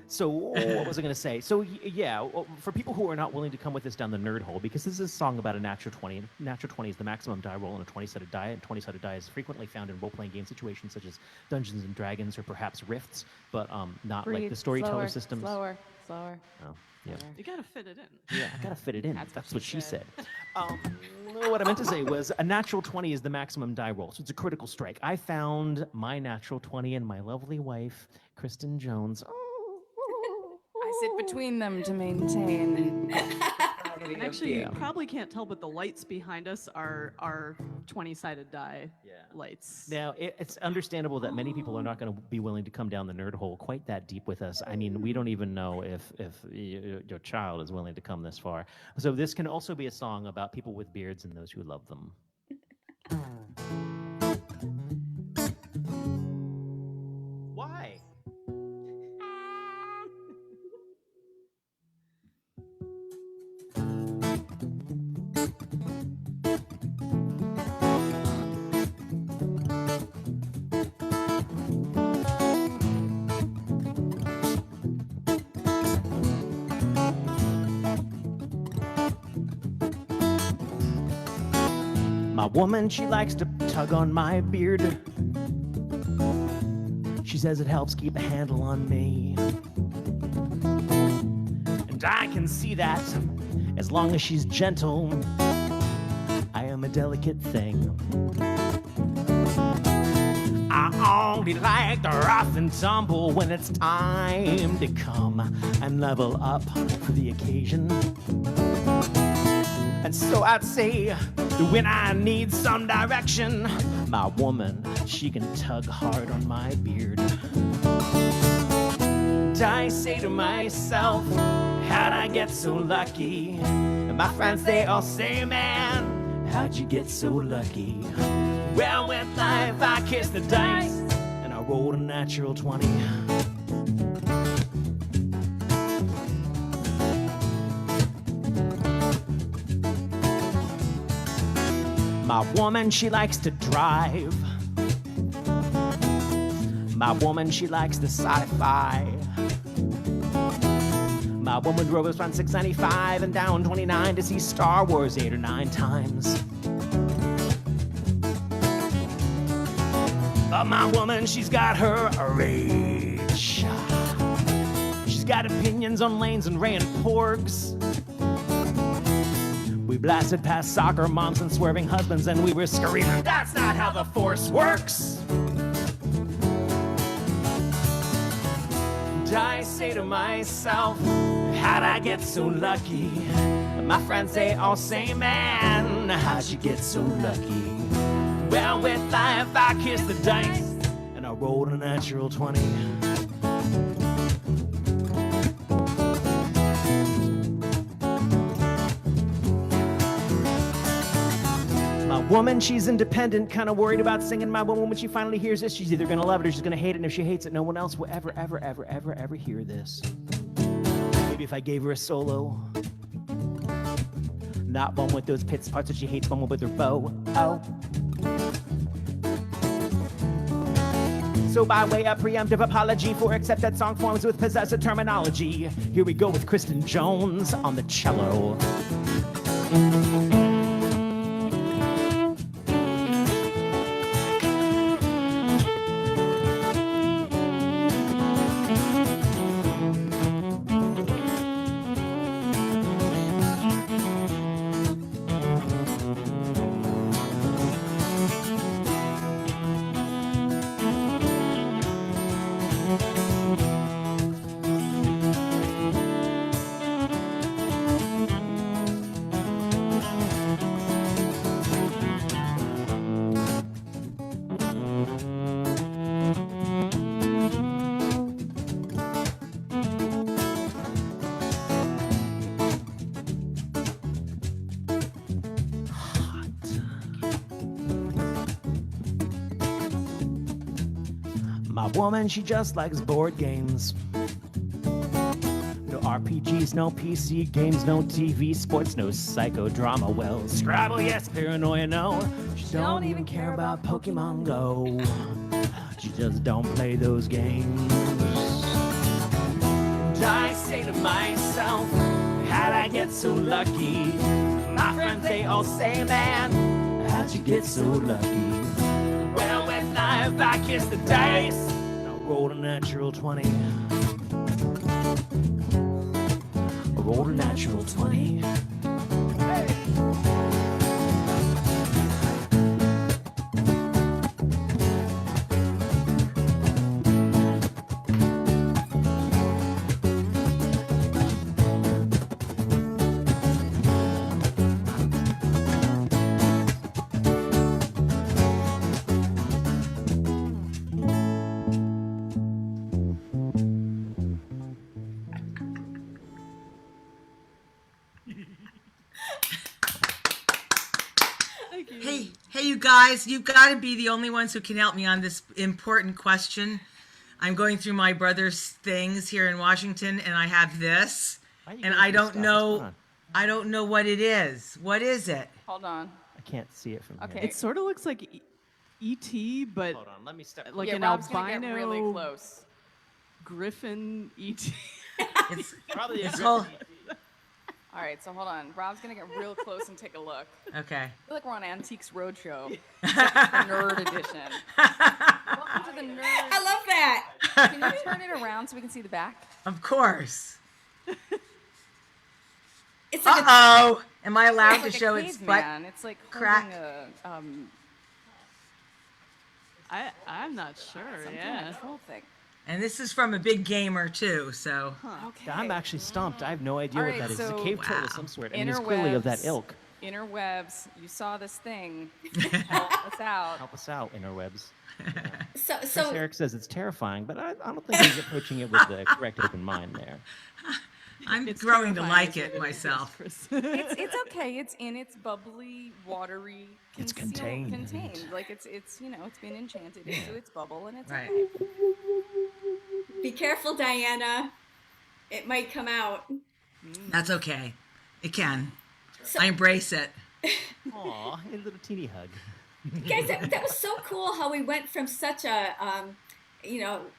So what was I going to say? So yeah, for people who are not willing to come with us down the nerd hole, because this is a song about a natural 20. And natural 20 is the maximum die roll in a 20-sided die, and 20-sided die is frequently found in role-playing game situations such as Dungeons and Dragons or perhaps Rifts, but not like the storyteller systems. Slower. Oh, yeah. You gotta fit it in. Yeah, I gotta fit it in. That's That's what what she she said. What I meant to say was a natural 20 is the maximum die roll, so it's a critical strike. I found my natural 20 and my lovely wife, Kristen Jones. I sit between them to maintain. And actually, Yeah. you probably can't tell, but the lights behind us are 20-sided die lights. Now, it's understandable that many people are not going to be willing to come down the nerd hole quite that deep with us. I mean, we don't even know if your child is willing to come this far. So this can also be a song about people with beards and those who love them. Why? My woman, she likes to tug on my beard. She says it helps keep a handle on me. And I can see that as long as she's gentle, I am a delicate thing. I only like the rough and tumble when it's time to come and level up for the occasion. And so I'd say that when I need some direction, my woman, she can tug hard on my beard. And I say to myself, how'd I get so lucky? And my friends, they all say, man, how'd you get so lucky? Well, with life, I kissed the dice, and I rolled a natural 20. My woman, she likes to drive. My woman, she likes the sci-fi. My woman drove us from 695 and down 29 to see Star Wars 8 or 9 times. But my woman, she's got her rage. She's got opinions on lanes and Ray and Porgs. We blasted past soccer moms and swerving husbands, and we were screaming, that's not how the Force works. And I say to myself, how'd I get so lucky? And my friends, they all say, man, how'd you get so lucky? Well, with life, I kissed the dice, and I rolled a natural 20. My woman, she's independent, kind of worried about singing. My woman, when she finally hears this, she's either gonna love it or she's gonna hate it, and if she hates it, no one else will ever hear this. Maybe if I gave her a solo, not one with those pit parts that she hates, one with her bow. Oh. So by way of preemptive apology for accepted song forms with possessive terminology, here we go with Kristen Jones on the cello. My woman, she just likes board games. No RPGs, no PC games, no TV sports, no psychodrama. Well, Scrabble, yes, paranoia, no. She don't even care about Pokemon Go. She just don't play those games. And I say to myself, how'd I get so lucky? My friends, they all say, man, how'd you get so lucky? Well, with life, I kissed the dice, and I rolled a natural 20. I rolled a natural 20. Hey, you guys, you've got to be the only ones who can help me on this important question. I'm going through my brother's things here in Washington, and I have this, and I don't know what it is. What is it? Hold on. I can't see it from Okay. here. It sort of looks like E.T., but Hold on, let me step. like Yeah, an Rob's gonna albino get really close. griffin E.T. It's Probably it's whole. All right, so hold on. Rob's gonna get real close and take a look. Okay. I feel like we're on Antiques Roadshow, except for Nerd Edition. Welcome to the Nerd. I love that. Can you turn it around so we can see the back? Of course. It's like Uh-oh. Am I allowed It's like to show a its butt? caveman. It's like crack? holding I'm not sure. something Yeah. a troll thing. And this is from a big gamer too, so. Okay. I'm actually stumped. I have no idea All what right, that is. It's a so- cave troll Wow. of some sort. And it's clearly of that Interwebs. ilk. Interwebs, you saw this thing. Help us out. Help us out, interwebs. so Chris so Eric says it's terrifying, but I don't think he's approaching it with the correct open mind there. I'm It's growing to terrifying like is what it is, myself. Chris. It's okay. It's in its bubbly, watery. It's contained. contained. Like it's it's been enchanted into its bubble and it's Right. okay. be careful, Diana. It might come out. That's okay. It can. So, I embrace it. Aw, a little teeny hug. guys, that was so cool how we went from such a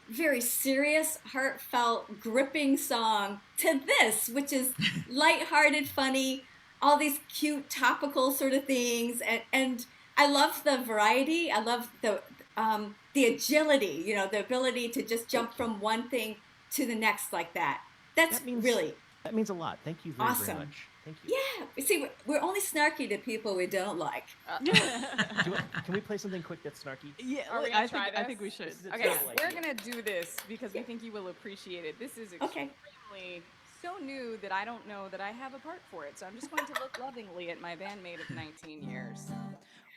very serious, heartfelt, gripping song to this, which is lighthearted, funny, all these cute topical sort of things, and I love the variety. I love the agility, the ability to just jump from one thing to the next like that. That's really That means a lot. Thank you very, awesome. very much. Thank you. Yeah. See, we're only snarky to people we don't like. Can we play something quick that's snarky? Yeah, Are we I gonna try think I this? think we should. It's Okay, terrible we're idea. gonna do this because we think you will appreciate it. This is Okay. extremely so new that I don't know that I have a part for it. So I'm just going to look lovingly at my bandmate of 19 years.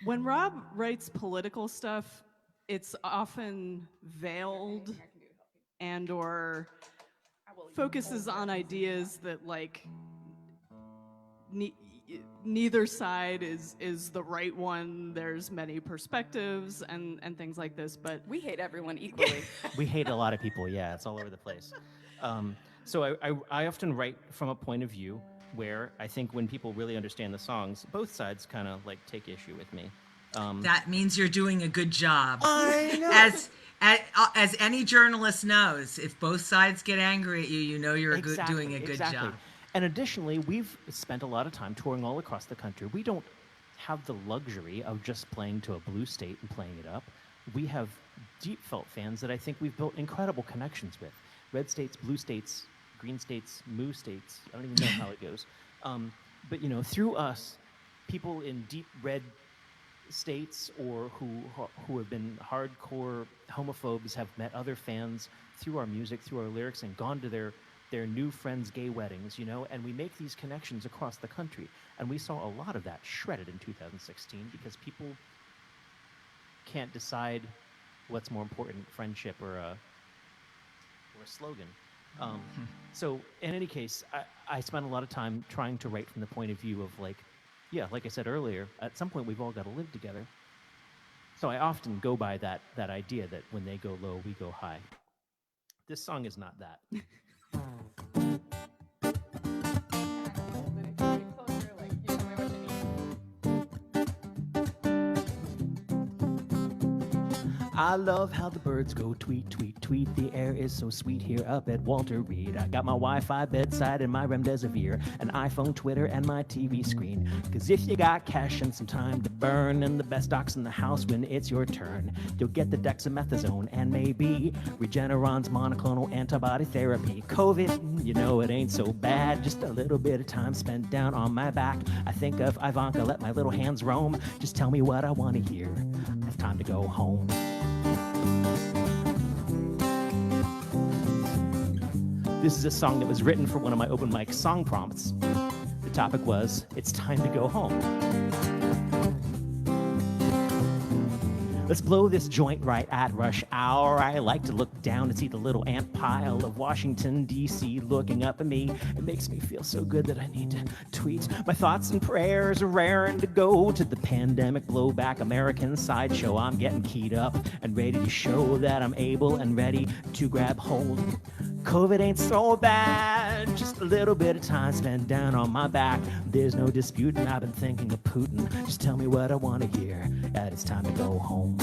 When Rob writes political stuff, it's often veiled and or focuses on ideas that like neither side is the right one. There's many perspectives and things like this, but We hate everyone equally. We hate a lot of people. Yeah, it's all over the place. So I often write from a point of view where I think when people really understand the songs, both sides kind of like take issue with me. That means you're doing a good job. I know. As any journalist knows, if both sides get angry at you, you know you're doing a good job. And additionally, we've spent a lot of time touring all across the country. We don't have the luxury of just playing to a blue state and playing it up. We have deep felt fans that I think we've built incredible connections with. Red states, blue states, green states, moo states. I don't even know how it goes. But through us, people in deep red states or who have been hardcore homophobes have met other fans through our music, through our lyrics, and gone to their new friends' gay weddings, and we make these connections across the country. And we saw a lot of that shredded in 2016 because people can't decide what's more important, friendship or a slogan. So in any case, I spent a lot of time trying to write from the point of view of like I said earlier, at some point we've all got to live together. So I often go by that idea that when they go low, we go high. This song is not that. I love how the birds go tweet, tweet, tweet. The air is so sweet here up at Walter Reed. I got my Wi-Fi bedside and my remdesivir, an iPhone, Twitter, and my TV screen. Cause if you got cash and some time to burn, and the best docs in the house when it's your turn, you'll get the dexamethasone and maybe Regeneron's monoclonal antibody therapy. COVID, it ain't so bad. Just a little bit of time spent down on my back. I think of Ivanka, let my little hands roam. Just tell me what I want to hear. It's time to go home. This is a song that was written for one of my open mic song prompts. The topic was, it's time to go home. Let's blow this joint right at rush hour. I like to look down and see the little ant pile of Washington, D.C. looking up at me. It makes me feel so good that I need to tweet. My thoughts and prayers are raring to go to the pandemic blowback American sideshow. I'm getting keyed up and ready to show that I'm able and ready to grab hold. COVID ain't so bad, just a little bit of time spent down on my back. There's no disputing, I've been thinking of Putin. Just tell me what I want to hear, that it's time to go home.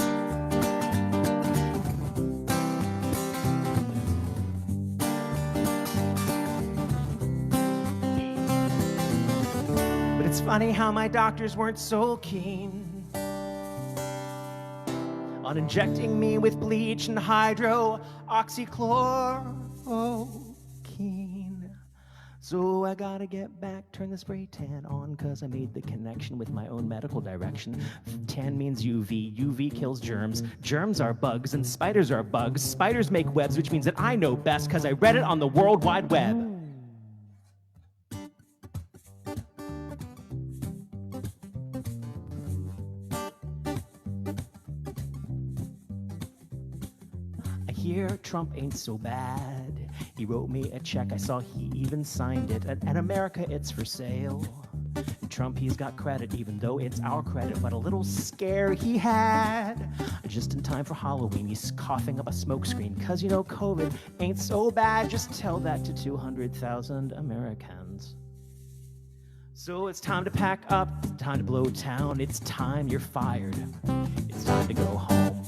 It's funny how my doctors weren't so keen on injecting me with bleach and hydroxychloroquine. So I gotta get back, turn the spray tan on, cause I made the connection with my own medical direction. Tan means UV, UV kills germs, germs are bugs, and spiders are bugs. Spiders make webs, which means that I know best, cause I read it on the World Wide Web. I hear Trump ain't so bad. He wrote me a check, I saw he even signed it. And America, it's for sale. And Trump, he's got credit, even though it's our credit. What a little scare he had. Just in time for Halloween, he's coughing up a smokescreen. Cause you know, COVID ain't so bad. Just tell that to 200,000 Americans. So it's time to pack up, it's time to blow town. It's time you're fired. It's time to go home.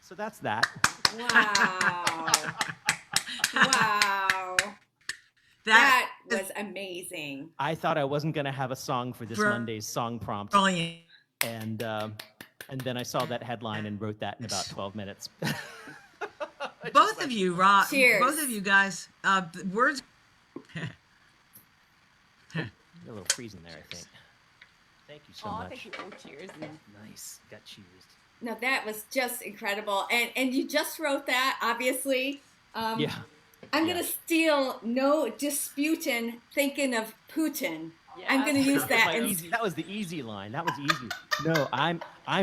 So that's that. Wow. Wow. That was amazing. I thought I wasn't going to have a song for this Monday's song prompt. Brilliant. And then I saw that headline and wrote that in about 12 minutes. Both of you, Rob. Cheers. Both of you guys. Words. A little freezing there, I think. Thank you so much. Thank you. Oh, cheers. Nice. Got cheersed. No, that was just incredible. And you just wrote that, obviously. Yeah. I'm going to steal no disputin' thinking of Putin. Yeah. I'm going to use that. That was the easy line. That was easy. No, I'm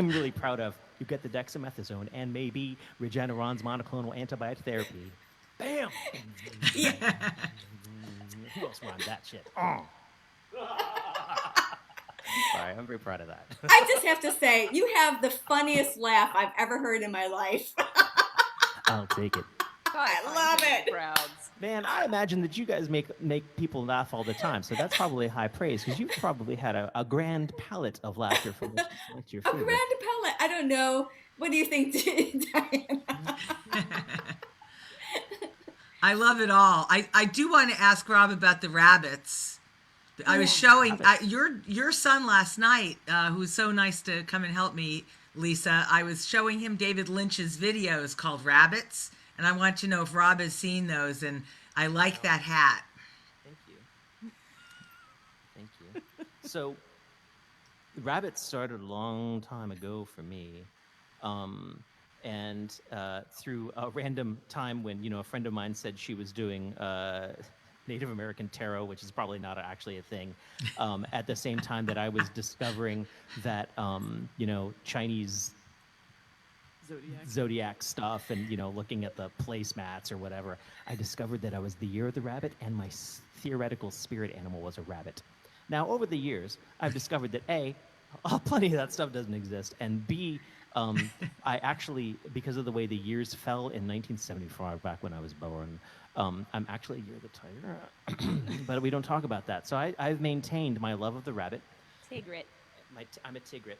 really proud of you get the dexamethasone and maybe Regeneron's monoclonal antibiotic therapy. Bam! Yeah. Who else rhymed that shit? Oh. Sorry, I'm very proud of that. I just have to say, you have the funniest laugh I've ever heard in my life. I'll take it. I love it. Crowds. Man, I imagine that you guys make people laugh all the time, so that's probably high praise, because you've probably had a grand palette of laughter from what's your A favorite. grand palette. I don't know. What do you think, Diana? I love it all. I do want to ask Rob about the rabbits. I was showing your son last night, who was so nice to come and help me, Lisa. I was showing him David Lynch's videos called Rabbits, and I want to know if Rob has seen those. And I like that hat. Thank you. Thank you. So, Rabbits started a long time ago for me. And through a random time when, a friend of mine said she was doing Native American tarot, which is probably not actually a thing, at the same time that I was discovering that, Chinese zodiac stuff and, looking at the placemats or whatever, I discovered that I was the year of the rabbit and my theoretical spirit animal was a rabbit. Now, over the years, I've discovered that A, plenty of that stuff doesn't exist, and B, I actually, because of the way the years fell in 1974, back when I was born, I'm actually a year of the tiger, but we don't talk about that. So I've maintained my love of the rabbit. Tigrit. I'm a tigrit.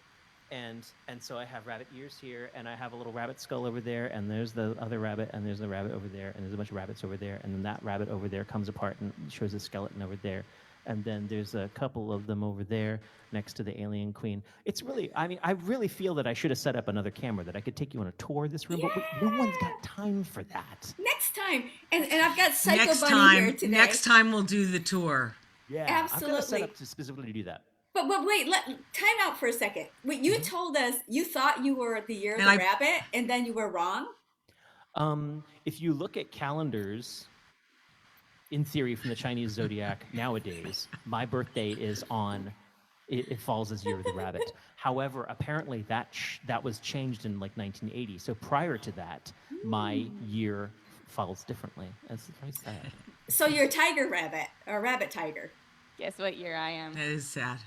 And so I have rabbit ears here, and I have a little rabbit skull over there, and there's the other rabbit, and there's the rabbit over there, and there's a bunch of rabbits over there, and then that rabbit over there comes apart and shows a skeleton over there. And then there's a couple of them over there next to the alien queen. It's really, I really feel that I should have set up another camera that I could take you on a tour of this room, but no one's got time for that. Next time. And I've got Psycho Bunny here today. Next time we'll do the tour. Yeah, absolutely. I'm going to set up to specifically do that. But wait, time out for a second. Wait, you told us you thought you were the year of the rabbit, and then you were wrong? If you look at calendars, in theory, from the Chinese zodiac nowadays, my birthday is it falls as year of the rabbit. However, apparently that was changed in like 1980. So prior to that, my year falls differently. That's very sad. So you're a tiger rabbit, or a rabbit tiger. Guess what year I am? That is sad.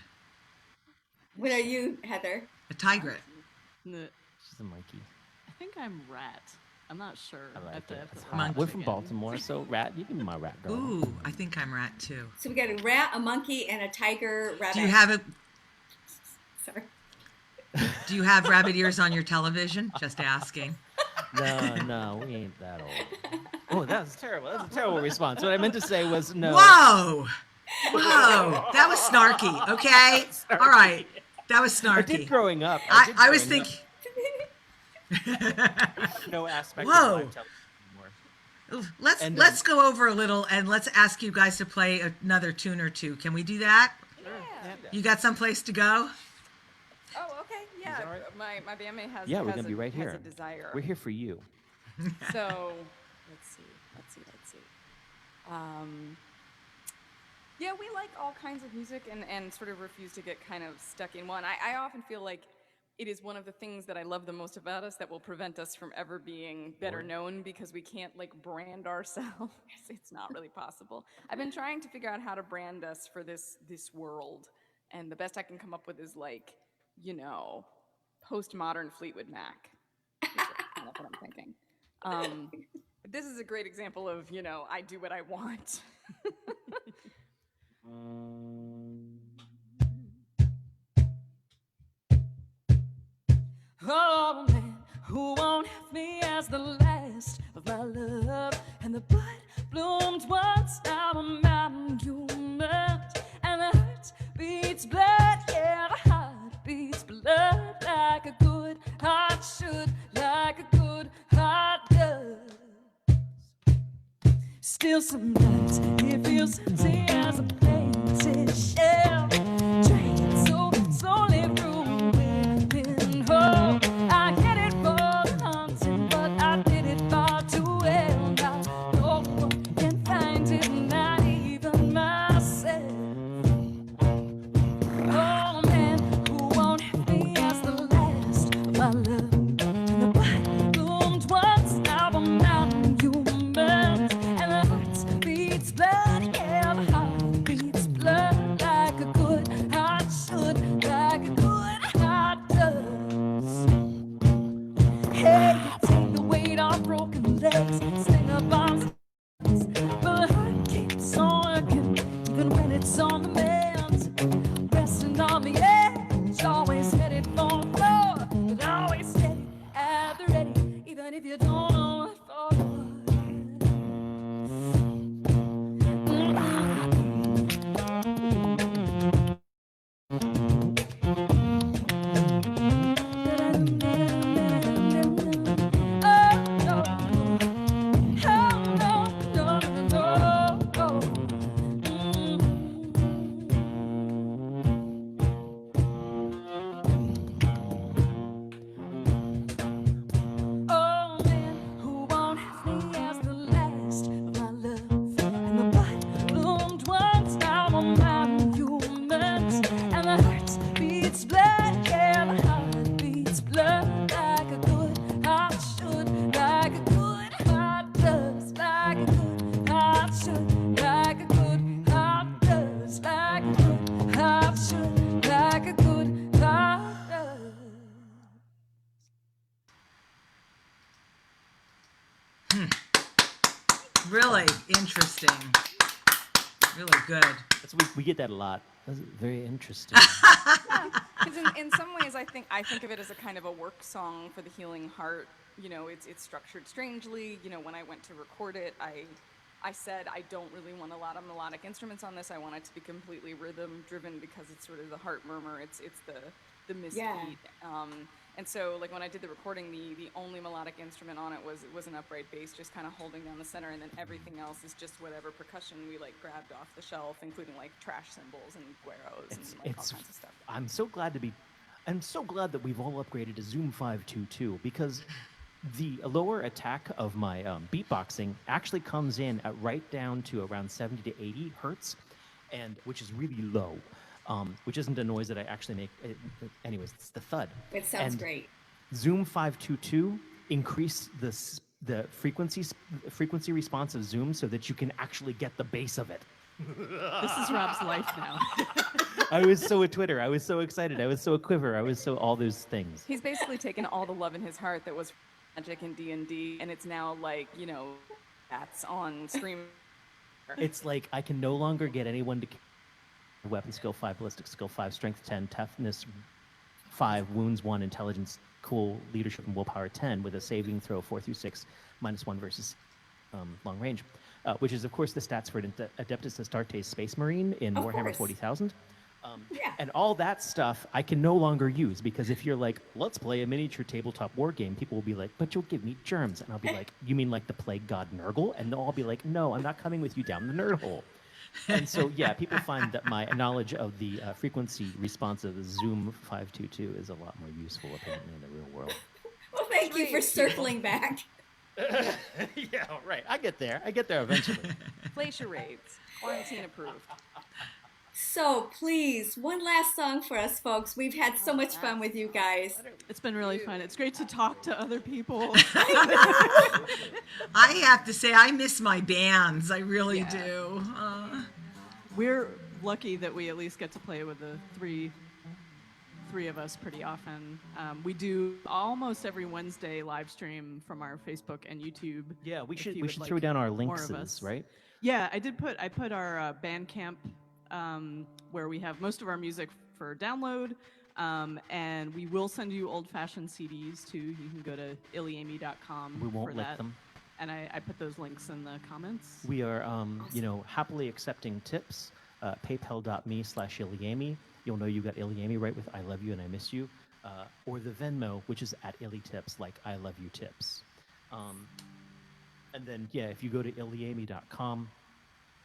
What are you, Heather? A tigret. She's a monkey. I think I'm rat. I'm not sure. I like it. Monkey. We're from Baltimore, so rat. You can be my rat girl. Ooh, I think I'm rat too. So we got a rat, a monkey, and a tiger rabbit. Do you have a? Sorry. Do you have rabbit ears on your television? Just asking. No, we ain't that old. Oh, that's terrible. That's a terrible response. What I meant to say was no. Whoa! Whoa, that was snarky. Okay, all right, that was I snarky. did growing up. I was thinking. No aspect Whoa. of live television anymore. Let's go over a little and let's ask you guys to play another tune or two. Can we do that? Yeah. You got someplace to go? Oh, okay. Yeah. all right? My bandmate has. Yeah, we're has gonna be right has here. a desire. We're here for you. So let's see. Yeah, we like all kinds of music and sort of refuse to get kind of stuck in one. I often feel like it is one of the things that I love the most about us that will prevent us from ever being better known because we can't like brand ourselves. It's not really possible. I've been trying to figure out how to brand us for this world, and the best I can come up with is like, you know, postmodern Fleetwood Mac. Is kind of what I'm thinking. But this is a great example of, you know, I do what I want. Oh man, who won't have me as the last of my love? And the bud bloomed once, now I'm out in humor. And the heart beats blood, yeah, the heart beats blood like a good heart should, like a good heart does. Still some nights it feels empty as a painted shell, drained so slowly through a whipping hole. I hit it for the hunting, but I did it far too well. Now no one can find it, not even myself. Oh man, who won't have me as the last of my love? And the bud bloomed once, now I'm out in humans. And the heart beats blood, yeah, the heart beats blood like a good heart should, like a good heart does. Hey, take the weight off broken legs, sing up arms, but the heart keeps on working, even when it's on the mend. Resting on the edge, always headed for the floor, but always steady at the ready, even if you don't know what for. Oh man, who won't have me as the last of my love? And the bud bloomed once, now I'm out in humans. And the heart beats blood, yeah, the heart beats blood like a good heart should, like a good heart does, like a good heart should, like a good heart does, like a good heart should, like a good heart does. Really interesting. Really good. We get that a lot. That's very interesting. Because in some ways, I think of it as a kind of a work song for the healing heart. You know, it's structured strangely. You know, when I went to record it, I said I don't really want a lot of melodic instruments on this. I want it to be completely rhythm driven because it's sort of the heart murmur. It's the misbeat. Yeah. And so, like when I did the recording, the only melodic instrument on it was an upright bass, just kind of holding down the center, and then everything else is just whatever percussion we like grabbed off the shelf, including like trash cymbals and gueros and like all kinds of stuff. I'm so glad that we've all upgraded to Zoom 522 because the lower attack of my beatboxing actually comes in at right down to around 70 to 80 hertz, and which is really low. Which isn't a noise that I actually make. Anyways, it's the thud. It sounds And great. Zoom 522 increased the frequency response of Zoom so that you can actually get the bass of it. This is Rob's life now. I was so a Twitter. I was so excited. I was so a quiver. I was so all those things. He's basically taken all the love in his heart that was magic and D&D, and it's now like, you know, that's on stream. It's like I can no longer get anyone to weapon skill 5, ballistic skill 5, strength 10, toughness 5, wounds 1, intelligence, cool, leadership and willpower 10 with a saving throw 4 through 6, -1 versus long range, which is, of course, the stats for Adeptus Astartes Space Marine in Of Warhammer course. 40,000. Yeah. And all that stuff I can no longer use, because if you're like, let's play a miniature tabletop war game, people will be like, but you'll give me germs. And I'll be like, you mean like the plague god Nurgle? And they'll all be like, no, I'm not coming with you down the nerd hole. And so, yeah, people find that my knowledge of the frequency response of Zoom 522 is a lot more useful, apparently, in the real world. Well, thank you for circling back. Yeah, right. I get there eventually. Play charades. Quarantine approved. So please, one last song for us, folks. We've had so much fun with you guys. It's been really fun. It's great to talk to other people. I have to say, I miss my bands. I really do. We're lucky that we at least get to play with the three of us pretty often. We do almost every Wednesday live stream from our Facebook and YouTube. Yeah, we if should you we would should like throw down our more links, of us. right? Yeah, I put our Bandcamp where we have most of our music for download, and we will send you old-fashioned CDs too. You can go to ilyAIMY.com. We won't for lick that. them. And I put those links in the comments. We are, happily accepting tips. PayPal.me/ilyAIMY. You'll know you got ilyAIMY right with I love you and I miss you. Or the Venmo, which is at ilytips, like I love you tips. And then, yeah, if you go to ilyAIMY.com,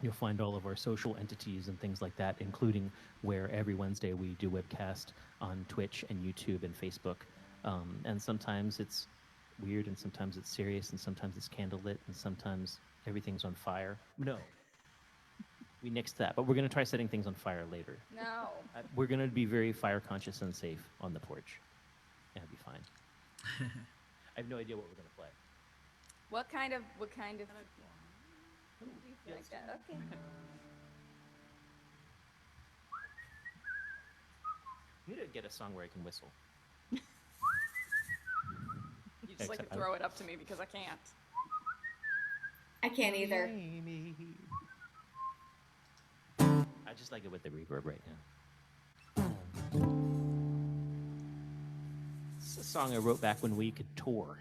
you'll find all of our social entities and things like that, including where every Wednesday we do webcast on Twitch and YouTube and Facebook. And sometimes it's weird, and sometimes it's serious, and sometimes it's candlelit, and sometimes everything's on fire. No. We nixed that, but we're going to try setting things on fire later. No. We're going to be very fire conscious and safe on the porch. It'll be fine. I have no idea what we're going to play. What kind of like that? Okay. I need to get a song where I can whistle. You just like to Except throw it up to me because I can't. I can't either. I just like it with the reverb right now. It's a song I wrote back when we could tour.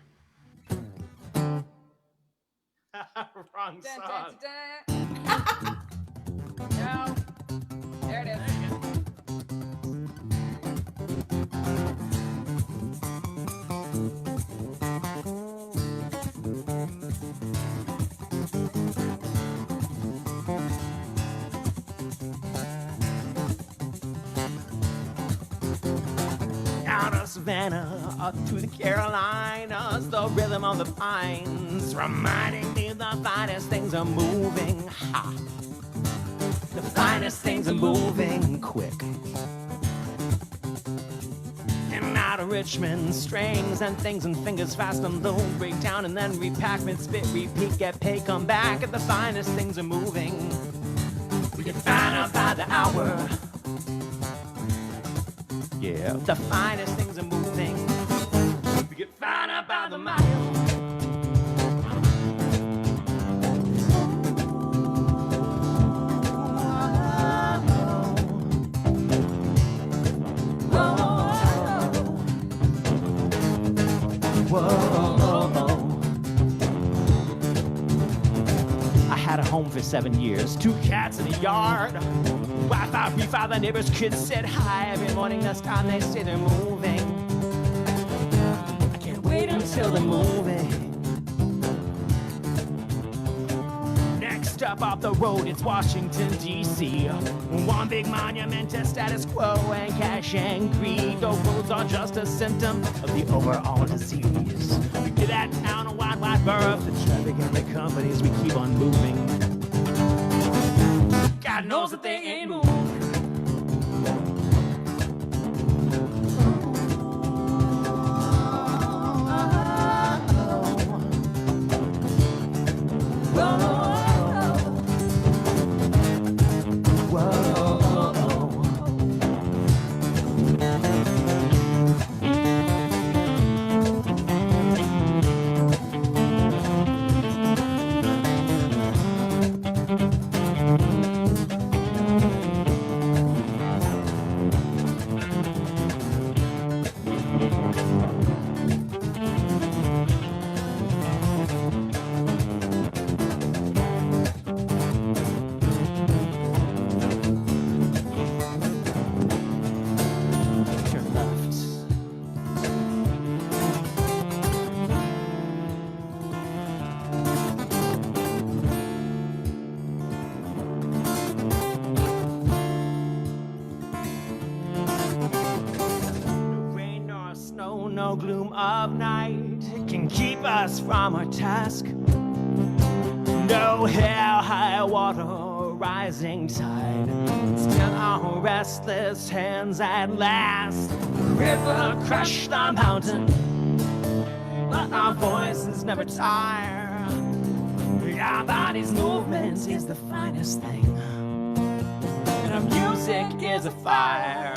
Wrong Dun, song. dun, dun. No. There it is. Out of Savannah up to the Carolinas, the rhythm of the pines reminding me the finest things are moving. Ha! The finest things are moving quick. And out of Richmond, strings and things and fingers fast and low, break down and then repack, mid-spit, repeat, get paid, come back, and the finest things are moving. We get finer by the hour. Yeah, the finest things are moving. We get finer by the mile. I had a home for 7 years, 2 cats in a yard. Wi-Fi, Wi-Fi, the neighbors' kids said hi. Every morning this time they say they're moving. I can't wait until they're moving. Next up off the road, it's Washington, D.C. One big monument to status quo and cash and greed. The roads are just a symptom of the overall disease. We give that town a wide, wide berth. The traffic and the companies, we keep on moving. God knows that they ain't moving. no gloom of night can keep us from our task. No hell, high water, rising tide. Still our restless hands at last. The river crushed the mountain, but our voices never tire. Our body's movement is the finest thing, and our music is a fire.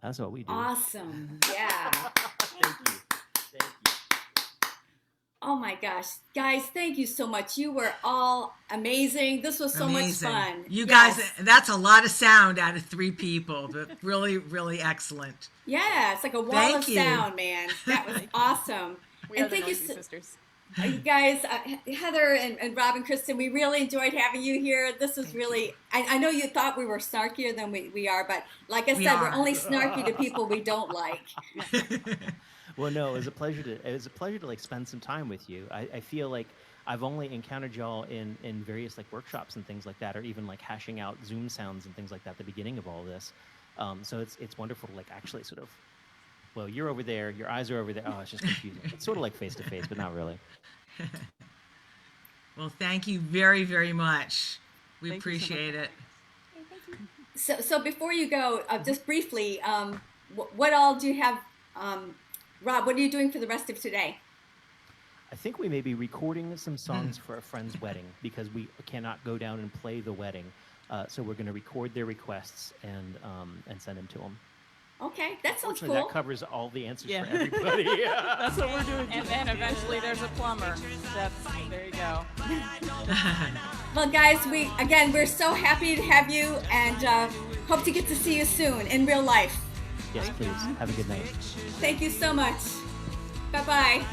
That's what we do. Awesome. Yeah. Thank you. Thank you. Oh my gosh. Guys, thank you so much. You were all amazing. This was so Amazing. much fun. You Yes. guys, that's a lot of sound out of 3 people, but really, really excellent. Yeah, it's like a wall Thank of you. sound, man. That was awesome. We And are the thank you Noisy so- Sisters. You guys, Heather and Rob and Kristen, we really enjoyed having you here. This was really, I know you thought we were snarkier than we are, but like I We said, are. we're only snarky to people we don't like. Well, no, it was a pleasure to like spend some time with you. I feel like I've only encountered y'all in various like workshops and things like that, or even like hashing out Zoom sounds and things like that at the beginning of all this. So it's wonderful to like actually sort of, well, you're over there, your eyes are over there. Oh, it's just confusing. It's sort of like face to face, but not really. Well, thank you very, very much. We Thank you so appreciate it. So before you go, just briefly, what all do you have, Rob, what are you doing for the rest of today? I think we may be recording some songs for a friend's wedding because we cannot go down and play the wedding. So we're going to record their requests and send them to them. Okay, that sounds Fortunately, cool. that covers all the answers Yeah. for everybody. That's what we're doing. And then eventually there's a plumber. There you go. Well, guys, we're so happy to have you, and hope to get to see you soon in real life. Yes, please. Have a good night. Thank you so much. Bye-bye.